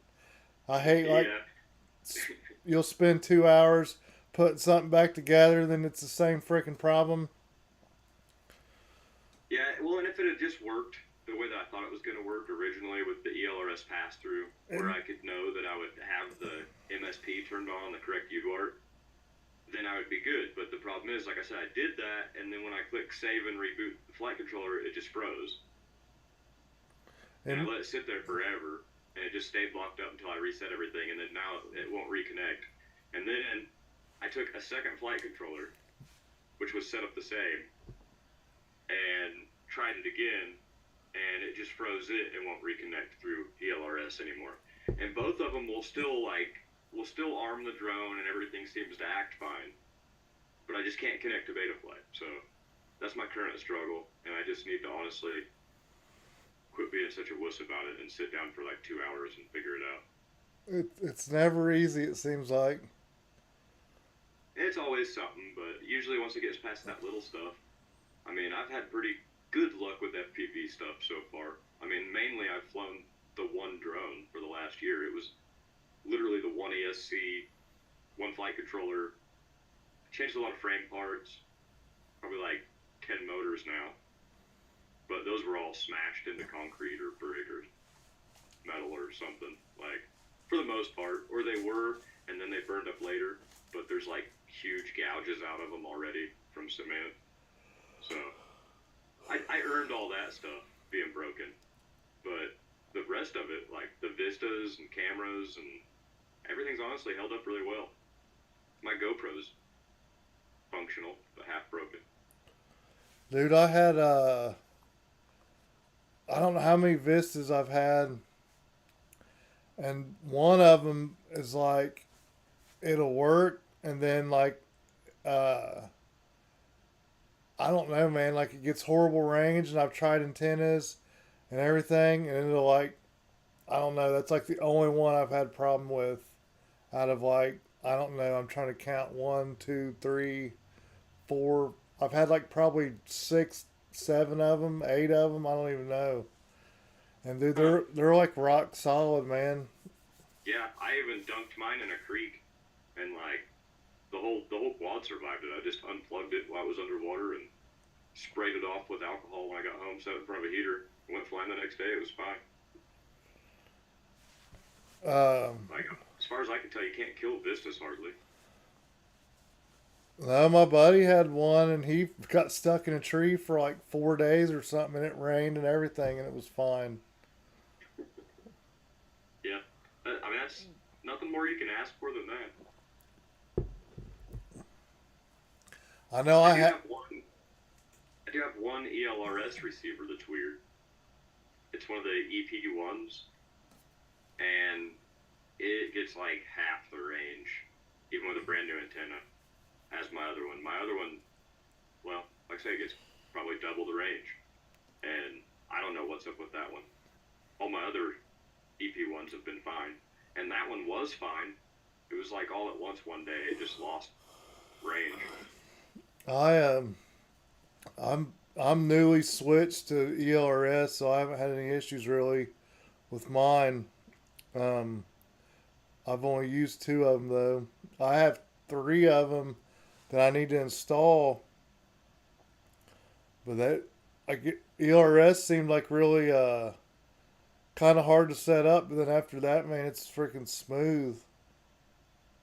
I hate like Yeah. you'll spend 2 hours putting something back together, then it's the same freaking problem. Yeah, well, and if it had just worked the way that I thought it was going to work originally with the ELRS pass through, where And I could know that I would have the MSP turned on the correct UART, then I would be good. But the problem is, like I said, I did that, and then when I click save and reboot the flight controller, it just froze. And I and let it sit there forever, and it just stayed locked up until I reset everything, and then now it won't reconnect. And then I took a second flight controller, which was set up the same, and tried it again, and it just froze it and won't reconnect through ELRS anymore. And both of them will still arm the drone, and everything seems to act fine, but I just can't connect to Betaflight. So that's my current struggle, and I just need to honestly quit being such a wuss about it and sit down for like 2 hours and figure it out. it's never easy. It seems like. It's always something, but usually once it gets past that little stuff, I mean, I've had pretty good luck with FPV stuff so far. I mean, mainly I've flown the one drone for the last year. It was literally the one ESC, one flight controller, changed a lot of frame parts, probably like 10 motors now, but those were all smashed into concrete or brick or metal or something, like, for the most part, or they were, and then they burned up later, but there's like huge gouges out of them already from cement. So I earned all that stuff being broken, but the rest of it, like the vistas and cameras and everything's honestly held up really well. My GoPro's functional, but half broken. Dude, I don't know how many vistas I've had, and one of them is like it'll work, and then like uh, I don't know, man. Like it gets horrible range, and I've tried antennas and everything, and it'll like I don't know. That's like the only one I've had problem with out of like I don't know. I'm trying to count one, two, three, four. I've had like probably six, seven of them, eight of them. I don't even know. And dude, Huh. they're like rock solid, man. Yeah, I even dunked mine in a creek, and like the whole quad survived it. I just unplugged it while it was underwater and sprayed it off with alcohol when I got home, set it in front of a heater, went flying the next day. It was fine. Um, Like, as far as I can tell, you can't kill vistas hardly. no, my buddy had one, and he got stuck in a tree for like 4 days or something, and it rained and everything, and it was fine. Yeah, I mean that's nothing more you can ask for than that. I know I I do had. have one. I do have one ELRS receiver that's weird. It's one of the EP ones, and it gets like half the range, even with a brand new antenna, as my other one. My other one, well, like I say, it gets probably double the range, and I don't know what's up with that one. All my other EP ones have been fine, and that one was fine. It was like all at once one day, it just lost range. I I'm newly switched to ELRS, so I haven't had any issues really with mine. Um, I've only used two of them though. I have three of them that I need to install, but that I get ELRS seemed like really kind of hard to set up. But then after that, man, it's freaking smooth.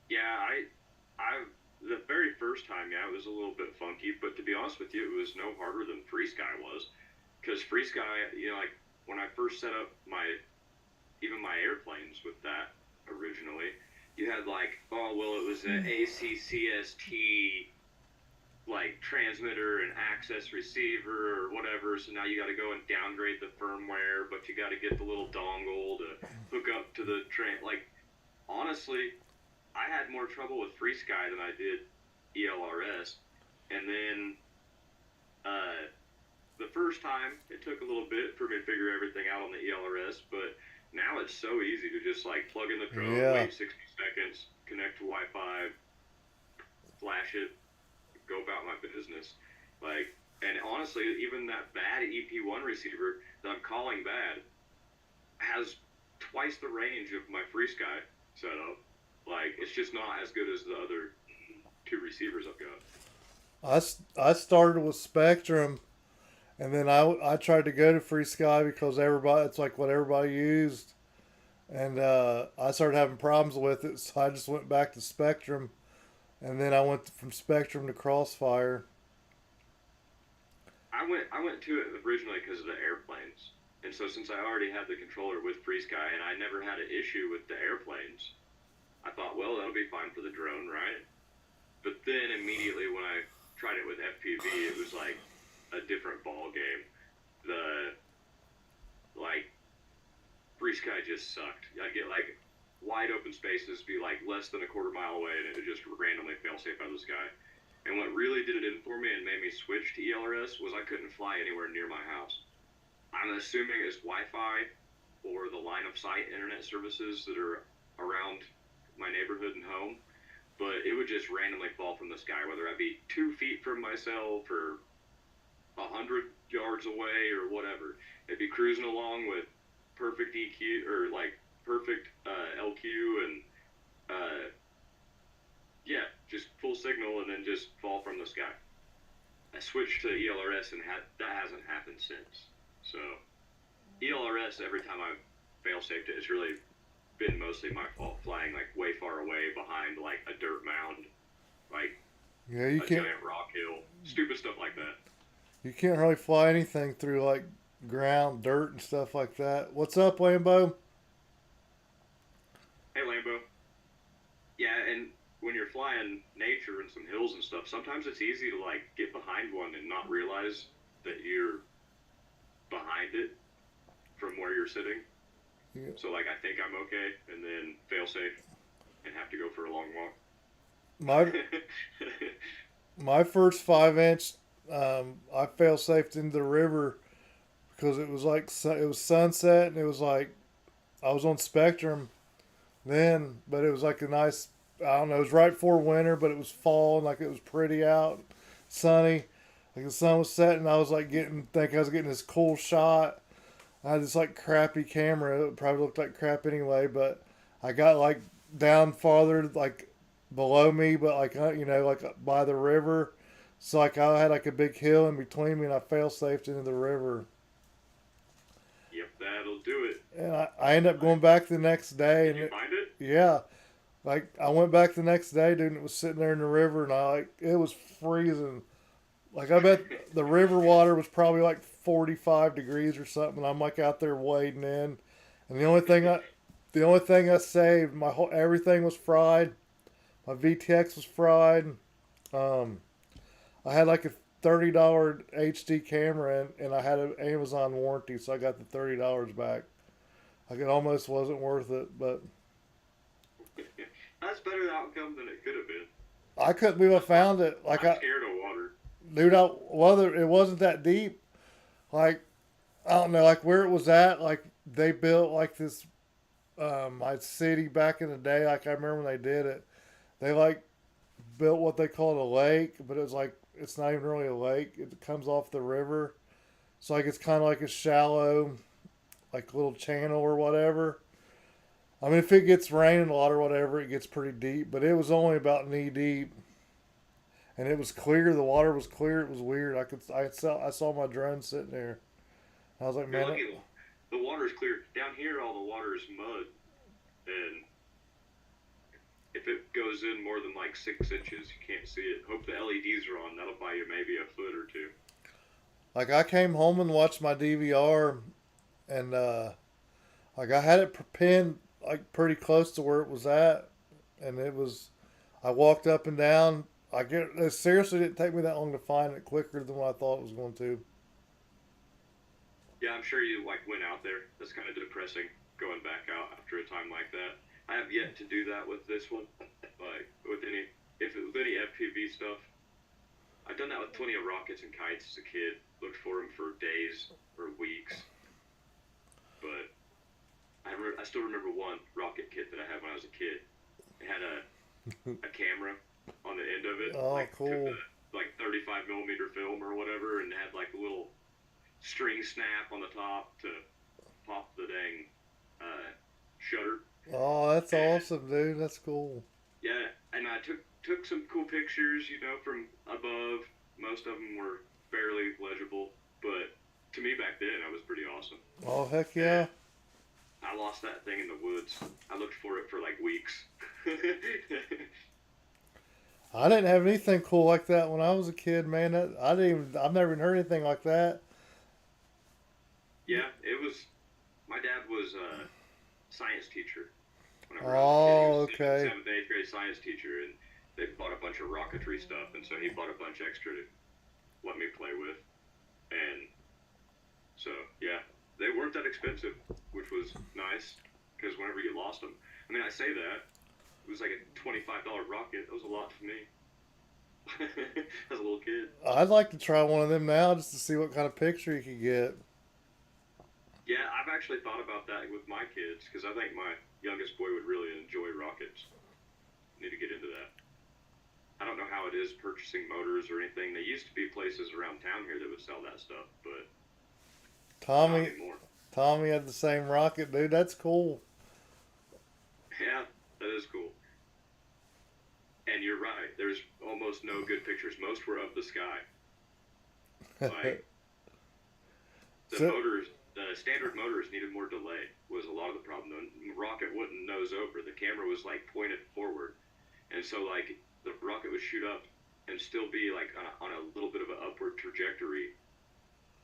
Yeah, the very first time, yeah, it was a little bit funky, but to be honest with you, it was no harder than Free Sky was, because Free Sky, like when I first set up even my airplanes with that originally, you had like, oh well, it was an ACCST like transmitter and access receiver or whatever. So now you got to go and downgrade the firmware, but you got to get the little dongle to hook up to the train. Like honestly, I had more trouble with Free Sky than I did ELRS. And then the first time it took a little bit for me to figure everything out on the ELRS, but now it's so easy to just like plug in the drone, Yeah, wait 60 seconds, connect to Wi-Fi, flash it, go about my business. Like, and honestly, even that bad EP1 receiver that I'm calling bad has twice the range of my Free Sky setup. Like, it's just not as good as the other two receivers I've got. I started with Spectrum, and then I tried to go to Free Sky because everybody it's like what everybody used, and I started having problems with it, so I just went back to Spectrum, and then I went from Spectrum to Crossfire. I went to it originally because of the airplanes, and so since I already had the controller with Free Sky and I never had an issue with the airplanes, I thought, well, that'll be fine for the drone, right? But then immediately when I tried it with FPV, it was like a different ball game. The like Free Sky just sucked. I get like wide open spaces be like less than a quarter mile away, and it would just randomly fail safe out of the sky. And what really did it in for me and made me switch to ELRS was I couldn't fly anywhere near my house. I'm assuming it's Wi-Fi or the line of sight internet services that are around my neighborhood and home, but it would just randomly fall from the sky, whether I be 2 feet from myself or 100 yards away or whatever. It'd be cruising along with perfect EQ or like perfect LQ and yeah, just full signal and then just fall from the sky. I switched to ELRS and that hasn't happened since. So ELRS, every time I've fail safed it, it's really been mostly my fault flying like way far away behind like a dirt mound, like Yeah, you a can't giant rock hill, stupid stuff like that. you can't really fly anything through like ground, dirt, and stuff like that. What's up, Lambo? Hey Lambo. Yeah, and when you're flying nature and some hills and stuff, sometimes it's easy to like get behind one and not realize that you're behind it from where you're sitting. Yeah. So like I think I'm okay, and then fail safe and have to go for a long walk. My my first 5 inch, I fail safed into the river because it was like it was sunset and it was like I was on Spectrum then, but it was like a nice. I don't know. It was right before winter, but it was fall and like it was pretty out, sunny. Like the sun was setting, I was like think I was getting this cool shot. I had this like crappy camera. It probably looked like crap anyway, but I got like down farther, like below me, but like like by the river. So like I had like a big hill in between me, and I fail safed into the river. Yep, that'll do it. And I ended up going back the next day, Did and you find it? yeah, like I went back the next day, dude, and it was sitting there in the river, and it was freezing. Like I bet the river water was probably like 45 degrees or something. And I'm like out there wading in, and the only thing I saved, my whole everything was fried. My VTX was fried. Um, I had like a $30 HD camera and I had an Amazon warranty, so I got the $30 back. Like it almost wasn't worth it, but That's better outcome than it could have been. I couldn't believe I found it. Like I'm scared of water. dude, whether it wasn't that deep, like I don't know, like where it was at, like they built like this my city back in the day. Like I remember when they did it, they like built what they called a lake, but it was like it's not even really a lake. It comes off the river, so like it's kind of like a shallow, like little channel or whatever. I mean, if it gets raining a lot or whatever, it gets pretty deep. But it was only about knee deep, and it was clear. The water was clear. It was weird. I saw my drone sitting there. I was like, You're man, lucky the water's clear. Down here, all the water is mud, and if it goes in more than like 6 inches, you can't see it. Hope the LEDs are on. That'll buy you maybe a foot or two. like I came home and watched my DVR, and like I had it pinned like pretty close to where it was at, and it was. I walked up and down. It seriously didn't take me that long to find it quicker than what I thought it was going to. Yeah, I'm sure you like went out there. That's kind of depressing going back out after a time like that. I have yet to do that with this one. Like with any, if it, with any FPV stuff, I've done that with plenty of rockets and kites as a kid. Looked for them for days or weeks. But I still remember one rocket kit that I had when I was a kid. It had a camera on the end of it. Oh, Like took cool. the like 35 millimeter film or whatever, and had like a little string snap on the top to pop the dang shutter. Oh, that's And awesome, dude. That's cool. yeah, and I took some cool pictures, from above. Most of them were barely legible, but to me back then, that was pretty awesome. Oh, heck And yeah. I lost that thing in the woods. I looked for it for like weeks. I didn't have anything cool like that when I was a kid, man. I've never even heard anything like that. Yeah, it was. My dad was a science teacher whenever I was a kid. He was Oh, okay. seventh, eighth grade science teacher, and they bought a bunch of rocketry stuff, and so he bought a bunch extra to let me play with. And so, yeah, they weren't that expensive, which was nice because whenever you lost them, I mean, I say that it was like a $25 rocket. That was a lot for me as a little kid. I'd like to try one of them now just to see what kind of picture you could get. Yeah, I've actually thought about that with my kids because I think my youngest boy would really enjoy rockets. Need to get into that. I don't know how it is purchasing motors or anything. There used to be places around town here that would sell that stuff, but not Tommy, anymore. Tommy had the same rocket, dude. That's cool. Yeah, that is cool. And you're right. There's almost no good pictures. Most were of the sky. Like the So, motors, the standard motors needed more delay. Was a lot of the problem. The rocket wouldn't nose over. The camera was like pointed forward, and so like the rocket would shoot up and still be like on a little bit of an upward trajectory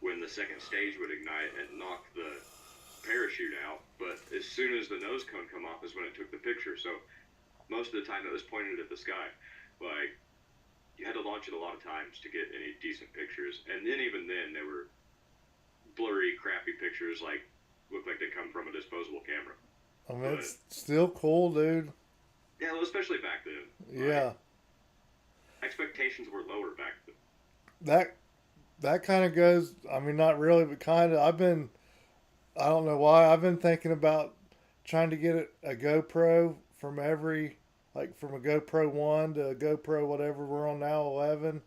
when the second stage would ignite and knock the parachute out. But as soon as the nose cone come off is when it took the picture. So most of the time it was pointed at the sky. Like you had to launch it a lot of times to get any decent pictures, and then even then they were blurry, crappy pictures, like look like they come from a disposable camera. I mean, But it's still cool, dude. yeah, well, especially back then, like Yeah, expectations were lower back then. that that kind of goes. I mean, not really, but kind of. I don't know why. I've been thinking about trying to get a GoPro from a GoPro 1 to a GoPro whatever we're on now, 11,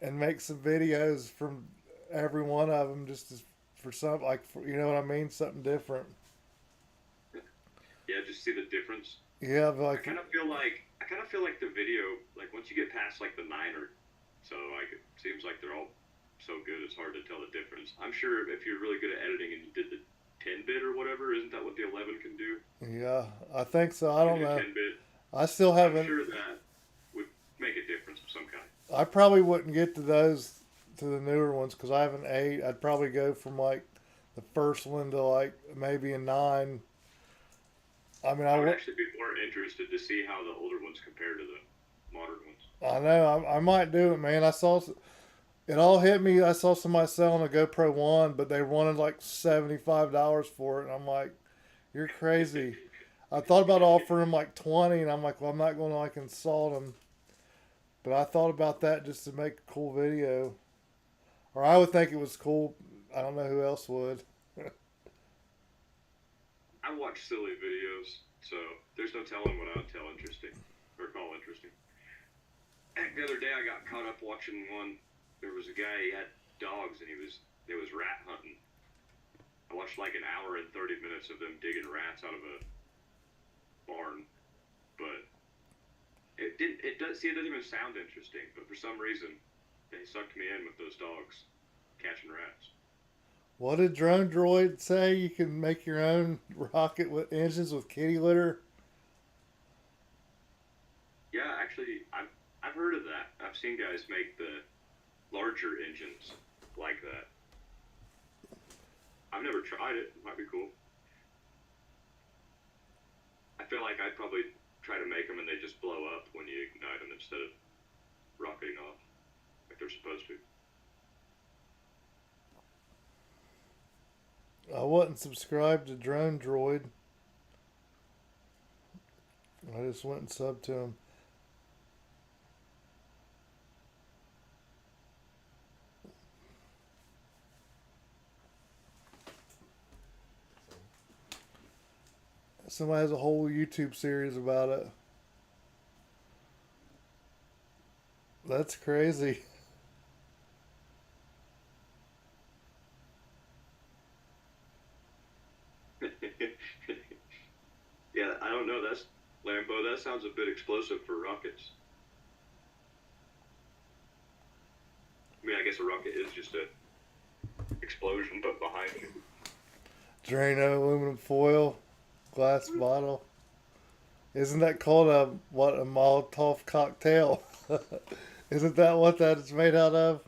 and make some videos from every one of them just for some, you know what I mean? Something different. Yeah, just see the difference. Yeah, but I kind of feel like the video, like once you get past like the nine or so, like it seems like they're all so good. It's hard to tell the difference. I'm sure if you're really good at editing and you did the 10-bit or whatever, isn't that what the 11 can do? yeah, I think so. I You don't can do know. 10-bit. I still I'm haven't. sure that would make a difference of some kind. I probably wouldn't get to the newer ones because I have an 8. I'd probably go from like the first one to like maybe a 9. I mean, I would actually be more interested to see how the older ones compare to the modern ones. I know. I might do it, man. It all hit me. I saw somebody selling a GoPro One, but they wanted like $75 for it, and I'm like, "You're crazy." I thought about offering them like 20, and I'm like, "Well, I'm not going to like insult them." But I thought about that just to make a cool video, or I would think it was cool. I don't know who else would. I watch silly videos, so there's no telling what I'd tell interesting or call interesting. Heck, the other day I got caught up watching one. There was a guy, he had dogs, and it was rat hunting. I watched like an hour and 30 minutes of them digging rats out of a barn, but it doesn't even sound interesting, but for some reason they sucked me in with those dogs catching rats. What did Drone Droid say? You can make your own rocket with engines with kitty litter. Yeah, actually, I've heard of that. I've seen guys make the larger engines like that. I've never tried it. It might be cool. I feel like I'd probably try to make them and they just blow up when you ignite them instead of rocketing off like they're supposed to. I wasn't subscribed to Drone Droid. I just went and subbed to him. Somebody has a whole YouTube series about it. That's crazy. Yeah, I don't know. That's Lambo. That sounds a bit explosive for rockets. I mean, I guess a rocket is just a explosion, but behind you. Drano aluminum foil, glass bottle. Isn't that called a Molotov cocktail? Isn't that what that is made out of?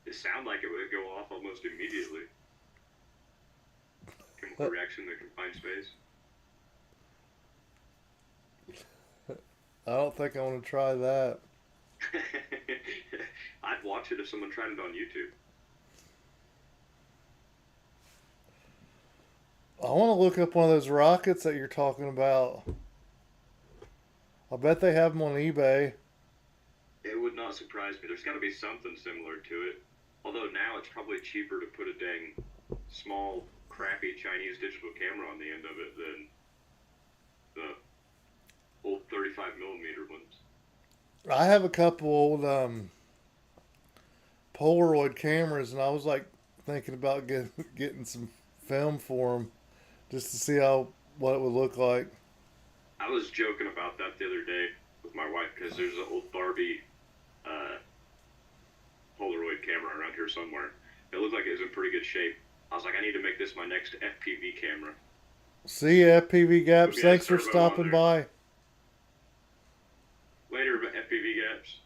It sounds like it would go off almost immediately. Chemical reaction in the confined space. I don't think I want to try that. I'd watch it if someone tried it on YouTube. I want to look up one of those rockets that you're talking about. I bet they have them on eBay. It would not surprise me. There's got to be something similar to it. Although now it's probably cheaper to put a dang small, crappy Chinese digital camera on the end of it than the old 35 millimeter ones. I have a couple old Polaroid cameras, and I was like thinking about getting some film for them just to see what it would look like. I was joking about that the other day with my wife because there's an old Barbie uh, Polaroid camera around here somewhere. It looked like it was in pretty good shape. I was like, I need to make this my next FPV camera. See ya, FPV Gaps. Maybe Thanks for stopping by. Later, FPV gaps.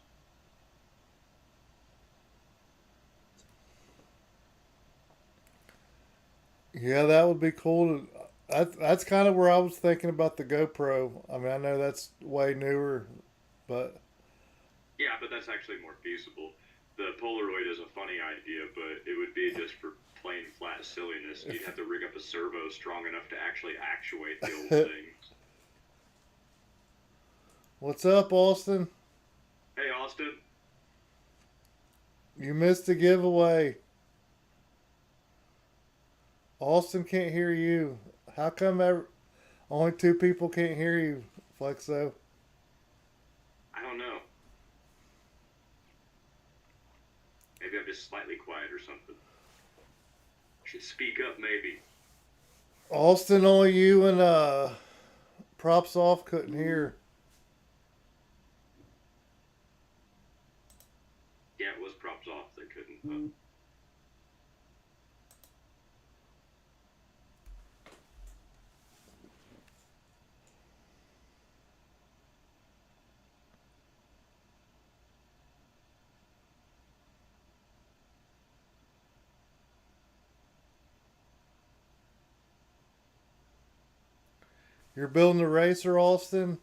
Yeah, that would be cool. That's kind of where I was thinking about the GoPro. I mean, I know that's way newer, but Yeah, but that's actually more feasible. The Polaroid is a funny idea, but it would be just for plain flat silliness. You'd have to rig up a servo strong enough to actually actuate the old things. What's up, Austin? Hey, Austin. You missed a giveaway. Austin can't hear you. How come only two people can't hear you, Flexo? I don't know. Maybe I'm just slightly quiet or something. Should speak up, maybe. Austin, only you and Props Off couldn't hear. Yeah, it was props off. They couldn't. You're building a racer, Austin?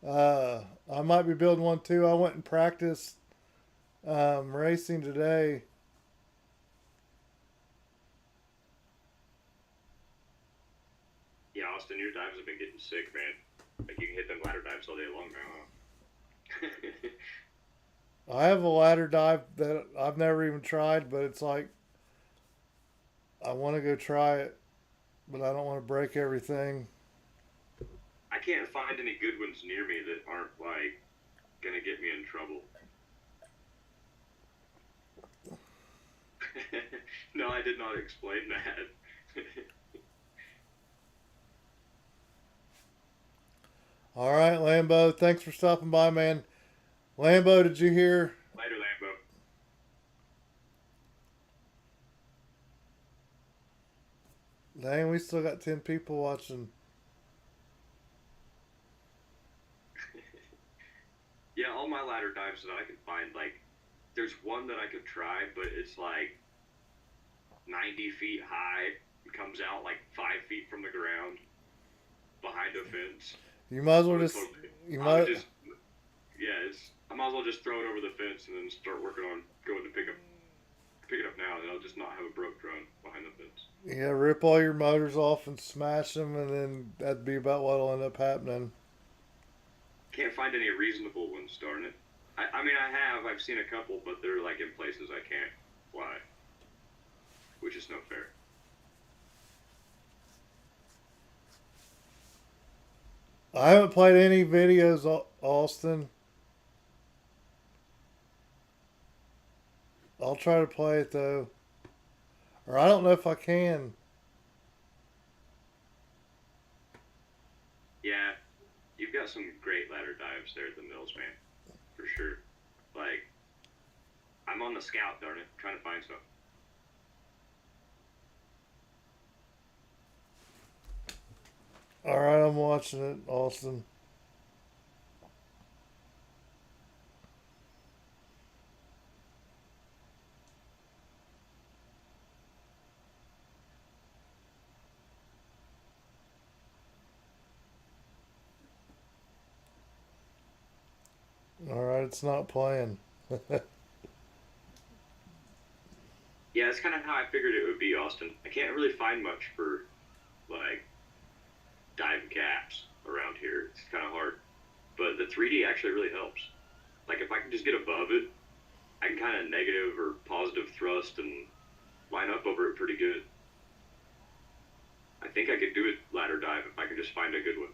I might be building one too. I went and practiced racing today. Yeah, Austin, your dives have been getting sick, man. Like you can hit them ladder dives all day long now. Huh? I have a ladder dive that I've never even tried, but it's like I want to go try it, but I don't want to break everything. I can't find any good ones near me that aren't like gonna get me in trouble. No, I did not explain that. All right, Lambo. Thanks for stopping by, man. Lambo, did you hear? Later, Lambo. Dang, we still got 10 people watching. Yeah, all my ladder dives that I could find, like, there's one that I could try, but it's like 90 feet high. It comes out like 5 feet from the ground behind a fence. You might as I well would just. totally, You I would might. just, yeah, I might as well just throw it over the fence and then start working on going to pick it up now, and I'll just not have a broke drone behind the fence. Yeah, rip all your motors off and smash them, and then that'd be about what'll end up happening. Can't find any reasonable ones, darn it. I mean, I've seen a couple, but they're like in places I can't fly, which is no fair. I haven't played any videos, Austin. I'll try to play it though. Or I don't know if I can. Yeah, you've got some great ladder dives there at the mills, man, for sure. Like, I'm on the scout, darn it, trying to find some. All right, I'm watching it, Austin. All right, it's not playing. Yeah, that's kind of how I figured it would be, Austin. I can't really find much for like dive gaps around here. It's kind of hard, but the 3D actually really helps. Like if I can just get above it, I can kind of negative or positive thrust and line up over it pretty good. I think I could do a ladder dive if I could just find a good one.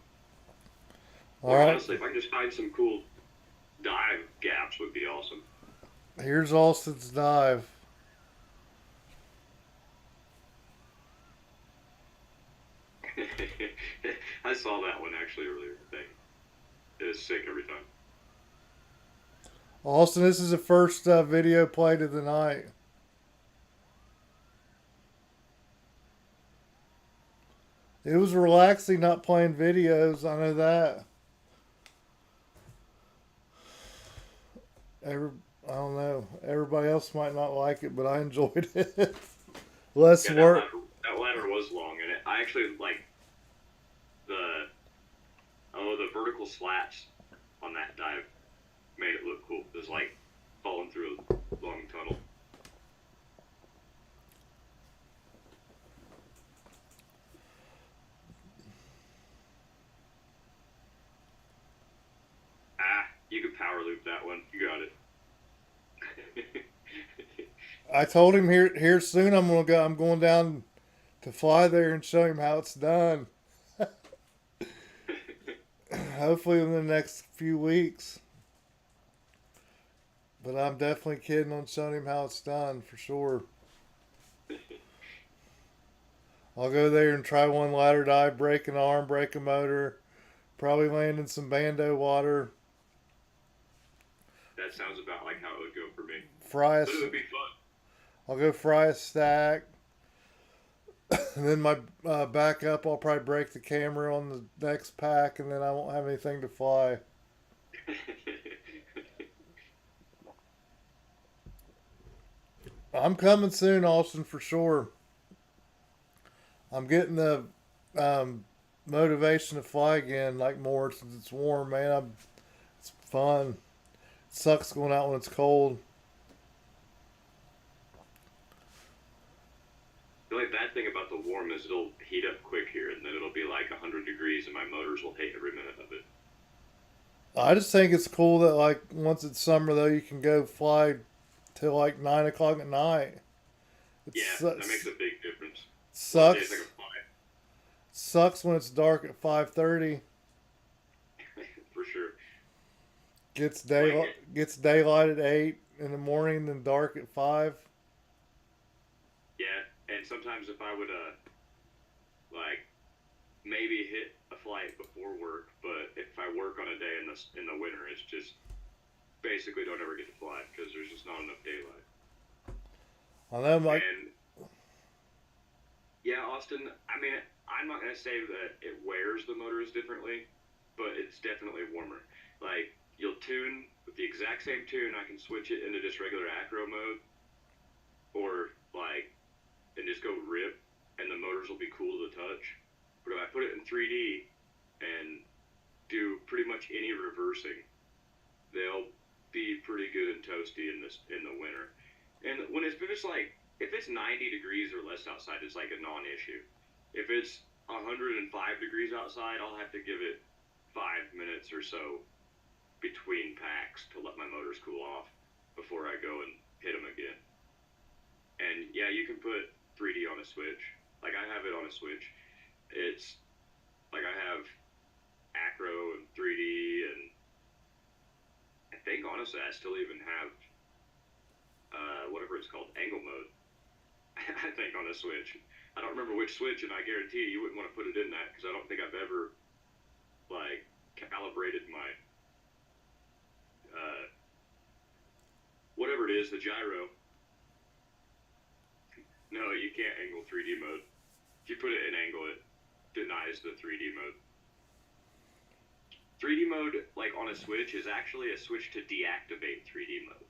All Or right, honestly, if I can just find some cool dive gaps, would be awesome. here's Austin's dive. I saw that one actually earlier today. It is sick every time. Austin, this is the first video played of the night. It was relaxing not playing videos. I know that. Every, I don't know. Everybody else might not like it, but I enjoyed it. Less Yeah, work. that ladder was long, and I actually like the the vertical slats on that dive made it look cool. It was like falling through a long tunnel. Ah, you could power loop that one. You got it. I told him here soon. I'm gonna go. I'm going down to fly there and show him how it's done. Hopefully in the next few weeks. But I'm definitely kidding on showing him how it's done for sure. I'll go there and try one ladder dive, break an arm, break a motor, probably land in some bando water, That sounds about like how it would go for me. fry a. But it would be fun. I'll go fry a stack, and then my backup. I'll probably break the camera on the next pack, and then I won't have anything to fly. I'm coming soon, Austin, for sure. I'm getting the motivation to fly again, like more since it's warm, man. It's fun. It sucks going out when it's cold. The only bad thing about the warm is it'll heat up quick here, and then it'll be like 100 degrees, and my motors will hate every minute of it. I just think it's cool that like once it's summer though, you can go fly till like 9 o'clock at night. It Yeah, that makes a big difference. Most days I sucks. can fly Sucks when it's dark at 5:30. for sure. Like, Gets daylight at 8 in the morning, then dark at 5. yeah, and sometimes if I would like maybe hit a flight before work, but if I work on a day in the winter, it's just basically don't ever get to fly because there's just not enough daylight. I know, like And yeah, Austin. I mean, I'm not gonna say that it wears the motors differently, but it's definitely warmer. Like you'll tune with the exact same tune. I can switch it into just regular acro mode, or like and just go rip, and the motors will be cool to the touch. But if I put it in 3D and do pretty much any reversing, they'll be pretty good and toasty in the winter. And when it's just like if it's 90 degrees or less outside, it's like a non-issue. If it's 105 degrees outside, I'll have to give it 5 minutes or so between packs to let my motors cool off before I go and hit them again. And yeah, you can put 3D on a Switch. Like I have it on a Switch. It's like I have Acro and 3D, and I think honestly I still even have whatever it's called, angle mode. I think on a Switch. I don't remember which Switch, and I guarantee you wouldn't want to put it in that because I don't think I've ever like calibrated my whatever it is, the gyro. No, you can't angle 3D mode. If you put it in angle, it denies the 3D mode. 3D mode, like on a Switch, is actually a switch to deactivate 3D mode.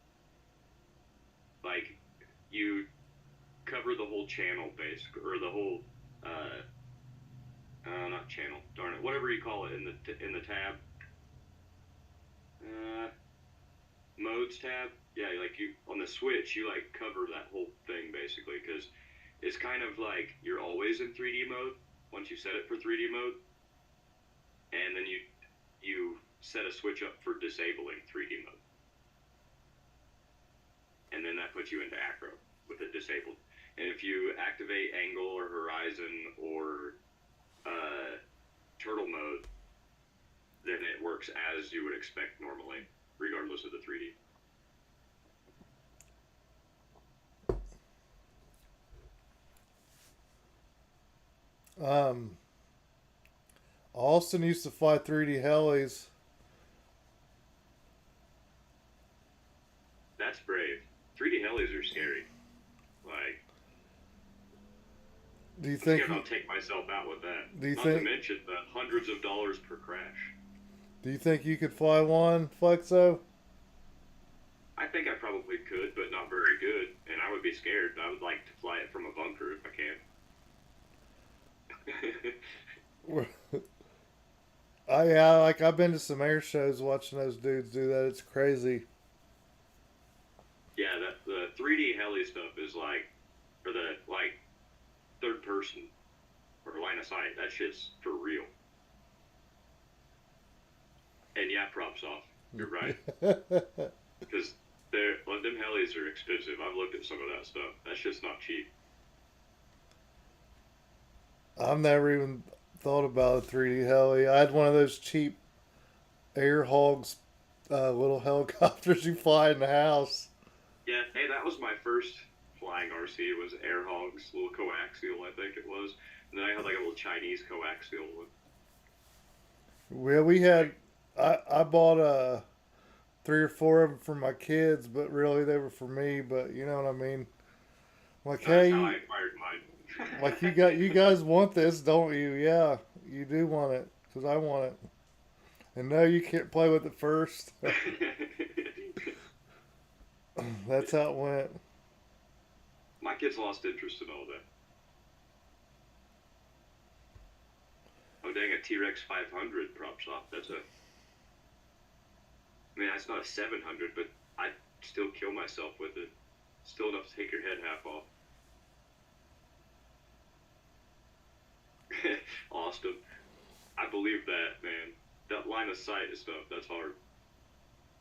Like, you cover the whole channel base, or the whole, not channel, darn it, whatever you call it in the tab. Modes tab. Yeah, like you on the Switch, you like cover that whole thing basically because it's kind of like you're always in 3D mode once you set it for 3D mode, and then you set a switch up for disabling 3D mode, and then that puts you into acro with it disabled. And if you activate angle or horizon or turtle mode, then it works as you would expect normally, regardless of the 3D. um, Austin used to fly 3D helis. That's brave. 3D helis are scary. Like, Do you I'm think? scared I'll take myself out with that. Do you Not to think? mention the hundreds of dollars per crash. Do you think you could fly one, Flexo? I think I probably could, but not very good, and I would be scared. I would like to fly it from a bunker if I can. Yeah, like I've been to some air shows watching those dudes do that. It's crazy. Yeah, the 3D heli stuff is like, or the like third person or line of sight. That shit's for real. And yeah, props off. You're right, because them helis are expensive. I've looked at some of that stuff. That's just not cheap. I've never even thought about a 3D heli. I had one of those cheap air hogs, little helicopters you fly in the house. Yeah, hey, that was my first flying RC. It was Air Hogs, little coaxial, I think it was. And then I had like a little Chinese coaxial one. Well, we had. I bought 3 or 4 of them for my kids, but really they were for me. But you know what I mean. Like, That's how hey, I acquired mine. like you guys want this, don't you? Yeah, you do want it because I want it. And no, you can't play with it first. That's how it went. My kids lost interest in all that. I Oh dang, a T-Rex 500 prop shop. I mean, that's not a 700, but I'd still kill myself with it. Still enough to take your head half off. Austin, I believe that, man. That line of sight and stuff, that's hard.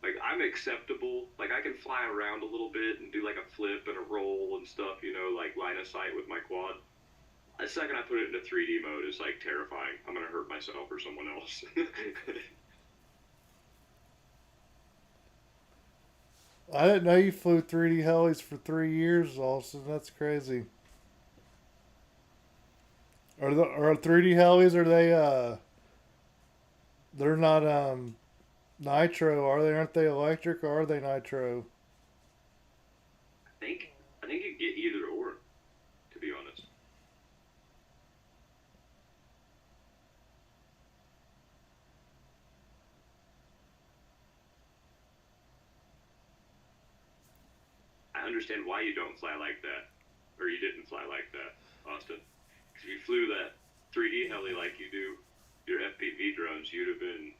Like, I'm acceptable. Like, I can fly around a little bit and do like a flip and a roll and stuff, like line of sight with my quad. The second I put it into 3D mode, it's like terrifying. I'm gonna hurt myself or someone else. I didn't know you flew 3D helis for 3 years, Austin. That's crazy. Are 3D helis? Are they? They're not nitro, are they? Aren't they electric or are they nitro? I think you get either or, to be honest. I understand why you don't fly like that, or you didn't fly like that, Austin. Because if you flew that 3D heli like you do your FPV drones, you'd have been,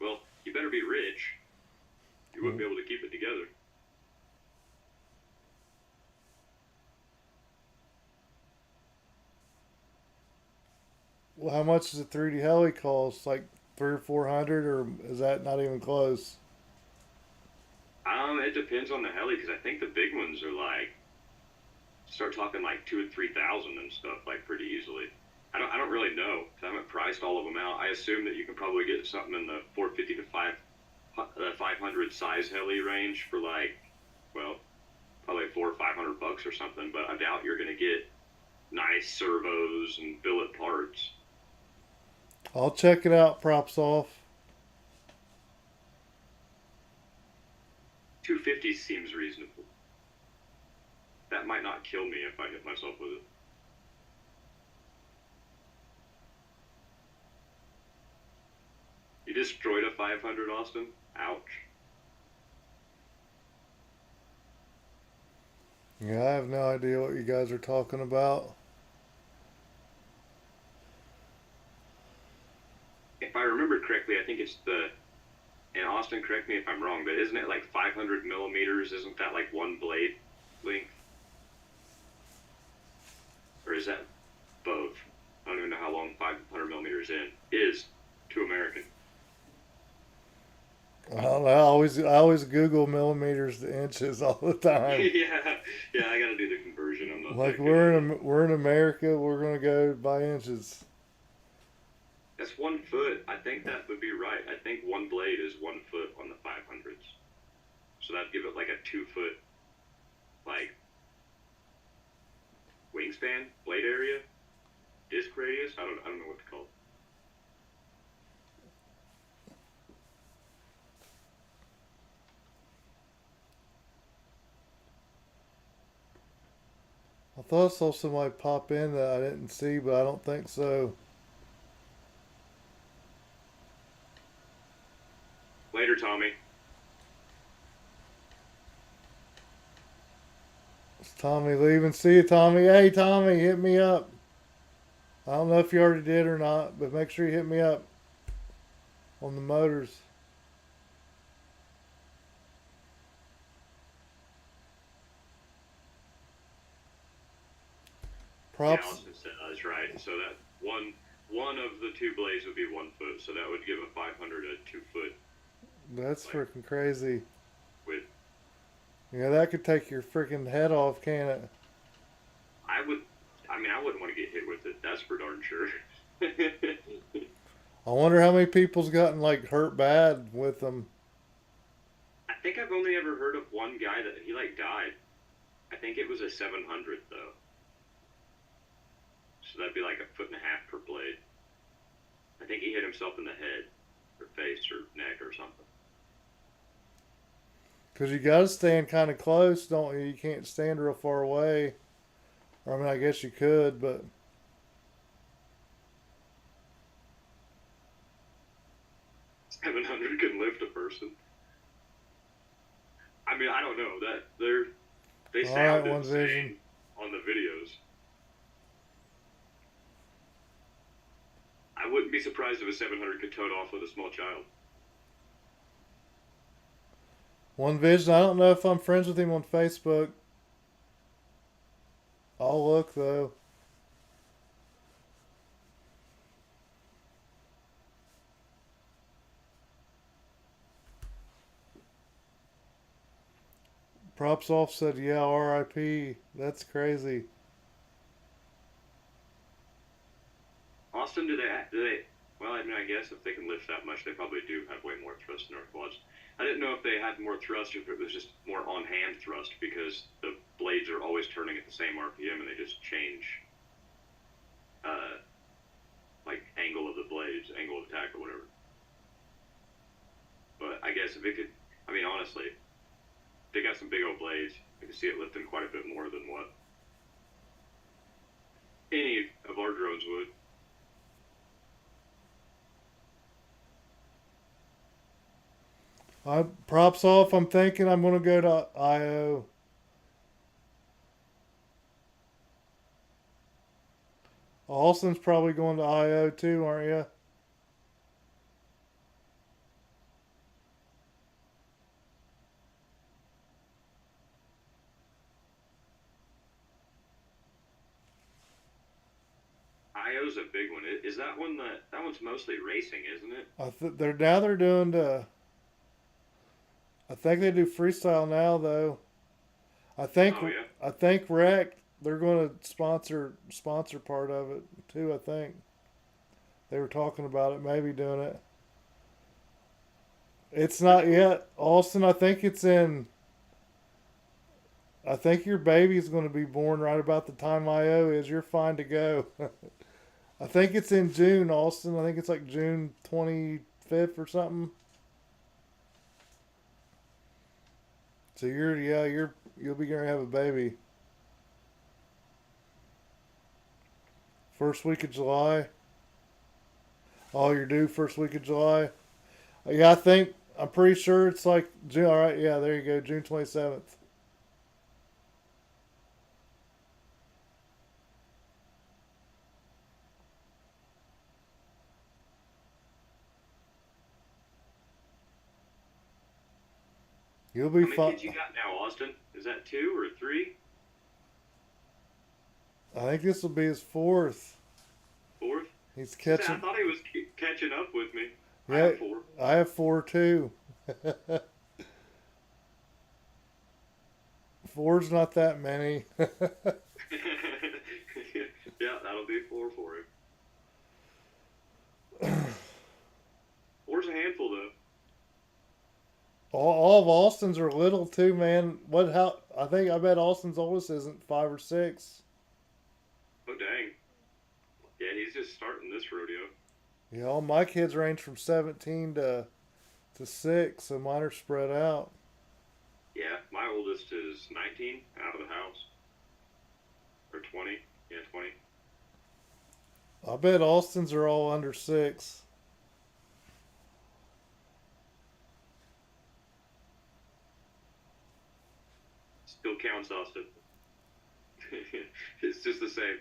well, you better be rich. You wouldn't be able to keep it together. Well, how much does a 3D heli cost? Like 300 or 400, or is that not even close? It depends on the heli, because I think the big ones are like, start talking like 2 and 3 thousand and stuff, like pretty easily. I don't really know. I haven't priced all of them out. I assume that you can probably get something in the 450 to 500 size heli range for like, well, probably $400 or $500 or something. But I doubt you're gonna get nice servos and billet parts. I'll check it out. Props off. 250 seems reasonable. That might not kill me if I hit myself with it. You destroyed a 500, Austin? Ouch. Yeah, I have no idea what you guys are talking about. If I remember correctly, I think it's and Austin, correct me if I'm wrong, but isn't it like 500 millimeters? Isn't that like one blade length? Or is that both? I don't even know how long 500 millimeters is to American. I don't know. I always Google millimeters to inches all the time. yeah, I gotta do the conversion. I'm not Like that good. we're in America, we're gonna go by inches. That's 1 foot. I think that would be right. I think one blade is 1 foot on the 500s. So that'd give it like a 2 foot, like, wingspan, blade area, disc radius. I don't know what to call it. I thought I saw somebody pop in that I didn't see, but I don't think so. Later, Tommy. Is Tommy leaving? See you, Tommy. Hey, Tommy, hit me up. I don't know if you already did or not, but make sure you hit me up on the motors. Yeah, Props. Austin said that's right. So that one of the two blades would be 1 foot. So that would give a 500 a 2 foot. That's Like, freaking crazy. with Yeah, that could take your freaking head off, can it? I would, I mean, I wouldn't want to get hit with it. That's for darn sure. I wonder how many people's gotten like hurt bad with them. I think I've only ever heard of one guy that he like died. I think it was a 700 though. So that'd be like a foot and a half per blade. I think he hit himself in the head, or face, or neck, or something. Because you got to stand kind of close, don't you? You can't stand real far away. Or, I mean, I guess you could, but 700 can lift a person. I mean, I don't know that they all sound right, One Vision. insane on the videos. I I wouldn't be surprised if a 700 could tote off with a small child. One Vision. I don't know if I'm friends with him on Facebook. I'll look though. Props off said, yeah, R.I.P. That's crazy. Austin, do they? Well, I mean, I guess if they can lift that much, they probably do have way more thrust than our quads. I didn't know if they had more thrust, or if it was just more on-hand thrust, because the blades are always turning at the same RPM, and they just change, uh, like angle of the blades, angle of attack, or whatever. But I guess if it could, I mean, honestly, they got some big old blades. I can see it lifting quite a bit more than what any of our drones would. Props off. I'm thinking I'm gonna go to IO. Austin's probably going to IO too, aren't you? IO's a big one. Is that one that one's mostly racing, isn't it? They're doing the. I think they do freestyle now though. I think Oh yeah. I think Rec they're going to sponsor part of it too. I think they were talking about it, maybe doing it. It's not yet, Austin. I think it's in. I think your baby's going to be born right about the time IO is. You're fine to go. I think it's in June, Austin. I think it's like June 25th or something. So you'll be gonna have a baby. First week of July. Oh, you're due first week of July. Yeah, I'm pretty sure it's like June. All right, yeah, there you go, June 27th. You'll be How many fine. kids you got now, Austin? Is that two or three? I think this will be his fourth. Fourth? He's I catching. thought he was catching up with me. I Yeah, have four. I have four too. Four's not that many. Yeah, that'll be four for him. Four's a handful, though. All of Austin's are little too, man. What? How? I bet Austin's oldest isn't 5 or 6. Oh, dang. Yeah, he's just starting this rodeo. Yeah, all my kids range from 17 to 6, so mine are spread out. Yeah, my oldest is 19, out of the house. Or 20. Yeah, 20. I bet Austin's are all under 6. Still counts, Austin. It's just the same.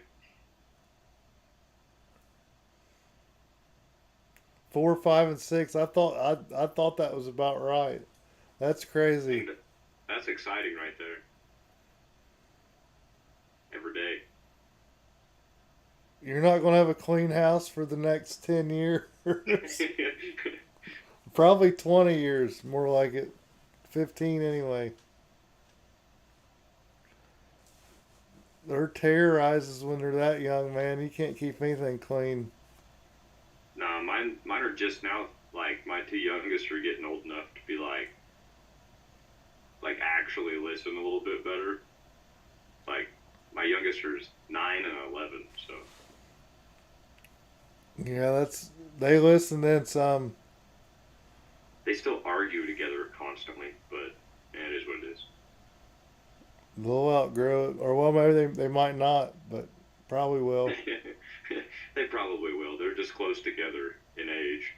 4, 5, and 6. I thought that was about right. That's crazy. And that's exciting right there. Every day. You're not going to have a clean house for the next 10 years. Probably 20 years, more like it. 15 anyway. They're terrorizes when they're that young, man. You can't keep anything clean. Nah, mine are just now. Like my two youngest are getting old enough to be like actually listen a little bit better. Like my youngest is 9 and 11, so Yeah, they listen then some. they still argue together constantly. But yeah, it is what it is. They'll outgrow it, or well, maybe they might not, but probably will. They probably will. They're just close together in age,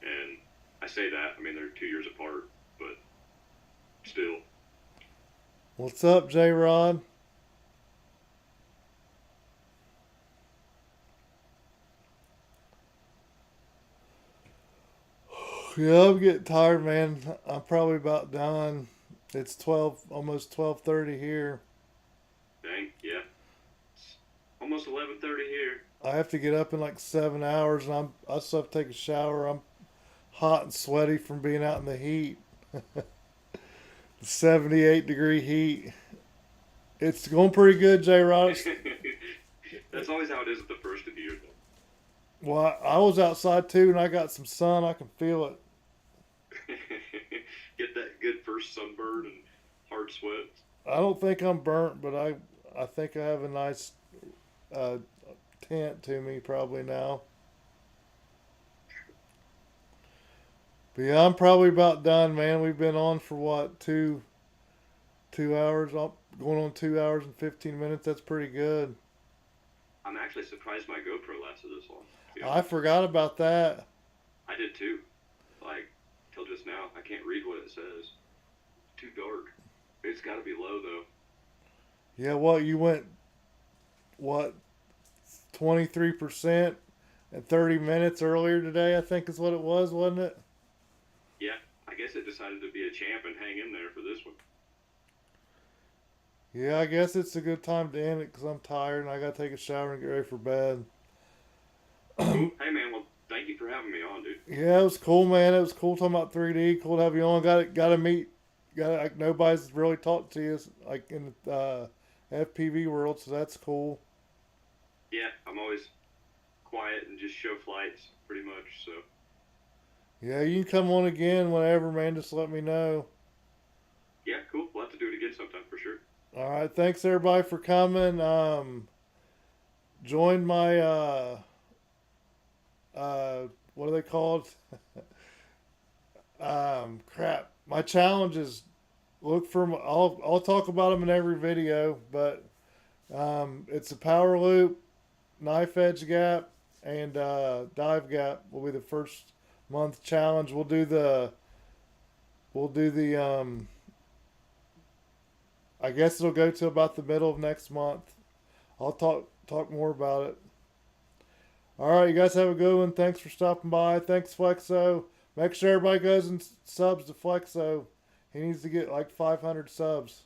and I say that. I mean, they're 2 years apart, but still. What's up, J Rod? Yeah, I'm getting tired, man. I'm probably about done. It's 12, almost 12:30 here. Dang, yeah. It's almost 11:30 here. I have to get up in like 7 hours, and I still have to take a shower. I'm hot and sweaty from being out in the heat. 78-degree heat. It's going pretty good, J. Rod. That's always how it is at the first of the year, Well, I was outside too, and I got some sun. I can feel it. though. Get that good first sunburn and hard sweats. I don't think I'm burnt, but I think I have a nice uh, tint to me probably now. But yeah, I'm probably about done, man. We've been on for what, 2 hours? Going on 2 hours and 15 minutes. That's pretty good. I'm actually surprised my GoPro lasted this long. To be I honest, forgot about that. I did too. Like till just now, I can't read what it says. Too dark. It's got to be low though. Yeah, what you went what 23% in 30 minutes earlier today? I think is what it was, wasn't it? Yeah, I guess it decided to be a champ and hang in there for this one. Yeah, I guess it's a good time to end it because I'm tired and I gotta take a shower and get ready for bed. Cool. Hey man, well thank you for having me on, dude. Yeah, it was cool, man. It was cool talking about 3D. Cool to have you on. Got to meet. Got like nobody's really talked to you like in the FPV world, so that's cool. Yeah, I'm always quiet and just show flights pretty much. So Yeah, you can come on again whenever, man. Just let me know. yeah, cool. We'll have to do it again sometime for sure. All right, thanks everybody for coming. Join my what are they called? Crap. My challenges. Look for. I'll talk about them in every video, but it's a power loop, knife edge gap, and dive gap will be the first month challenge. We'll do the. I guess it'll go to about the middle of next month. I'll talk more about it. All right, you guys have a good one. Thanks for stopping by. Thanks, Flexo. Make sure everybody goes and subs to Flexo. He needs to get like 500 subs.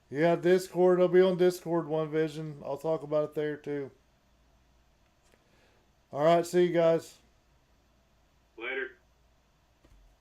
Yeah, Discord. I'll be on Discord, One Vision. I'll talk about it there too. All right, see you guys. Later.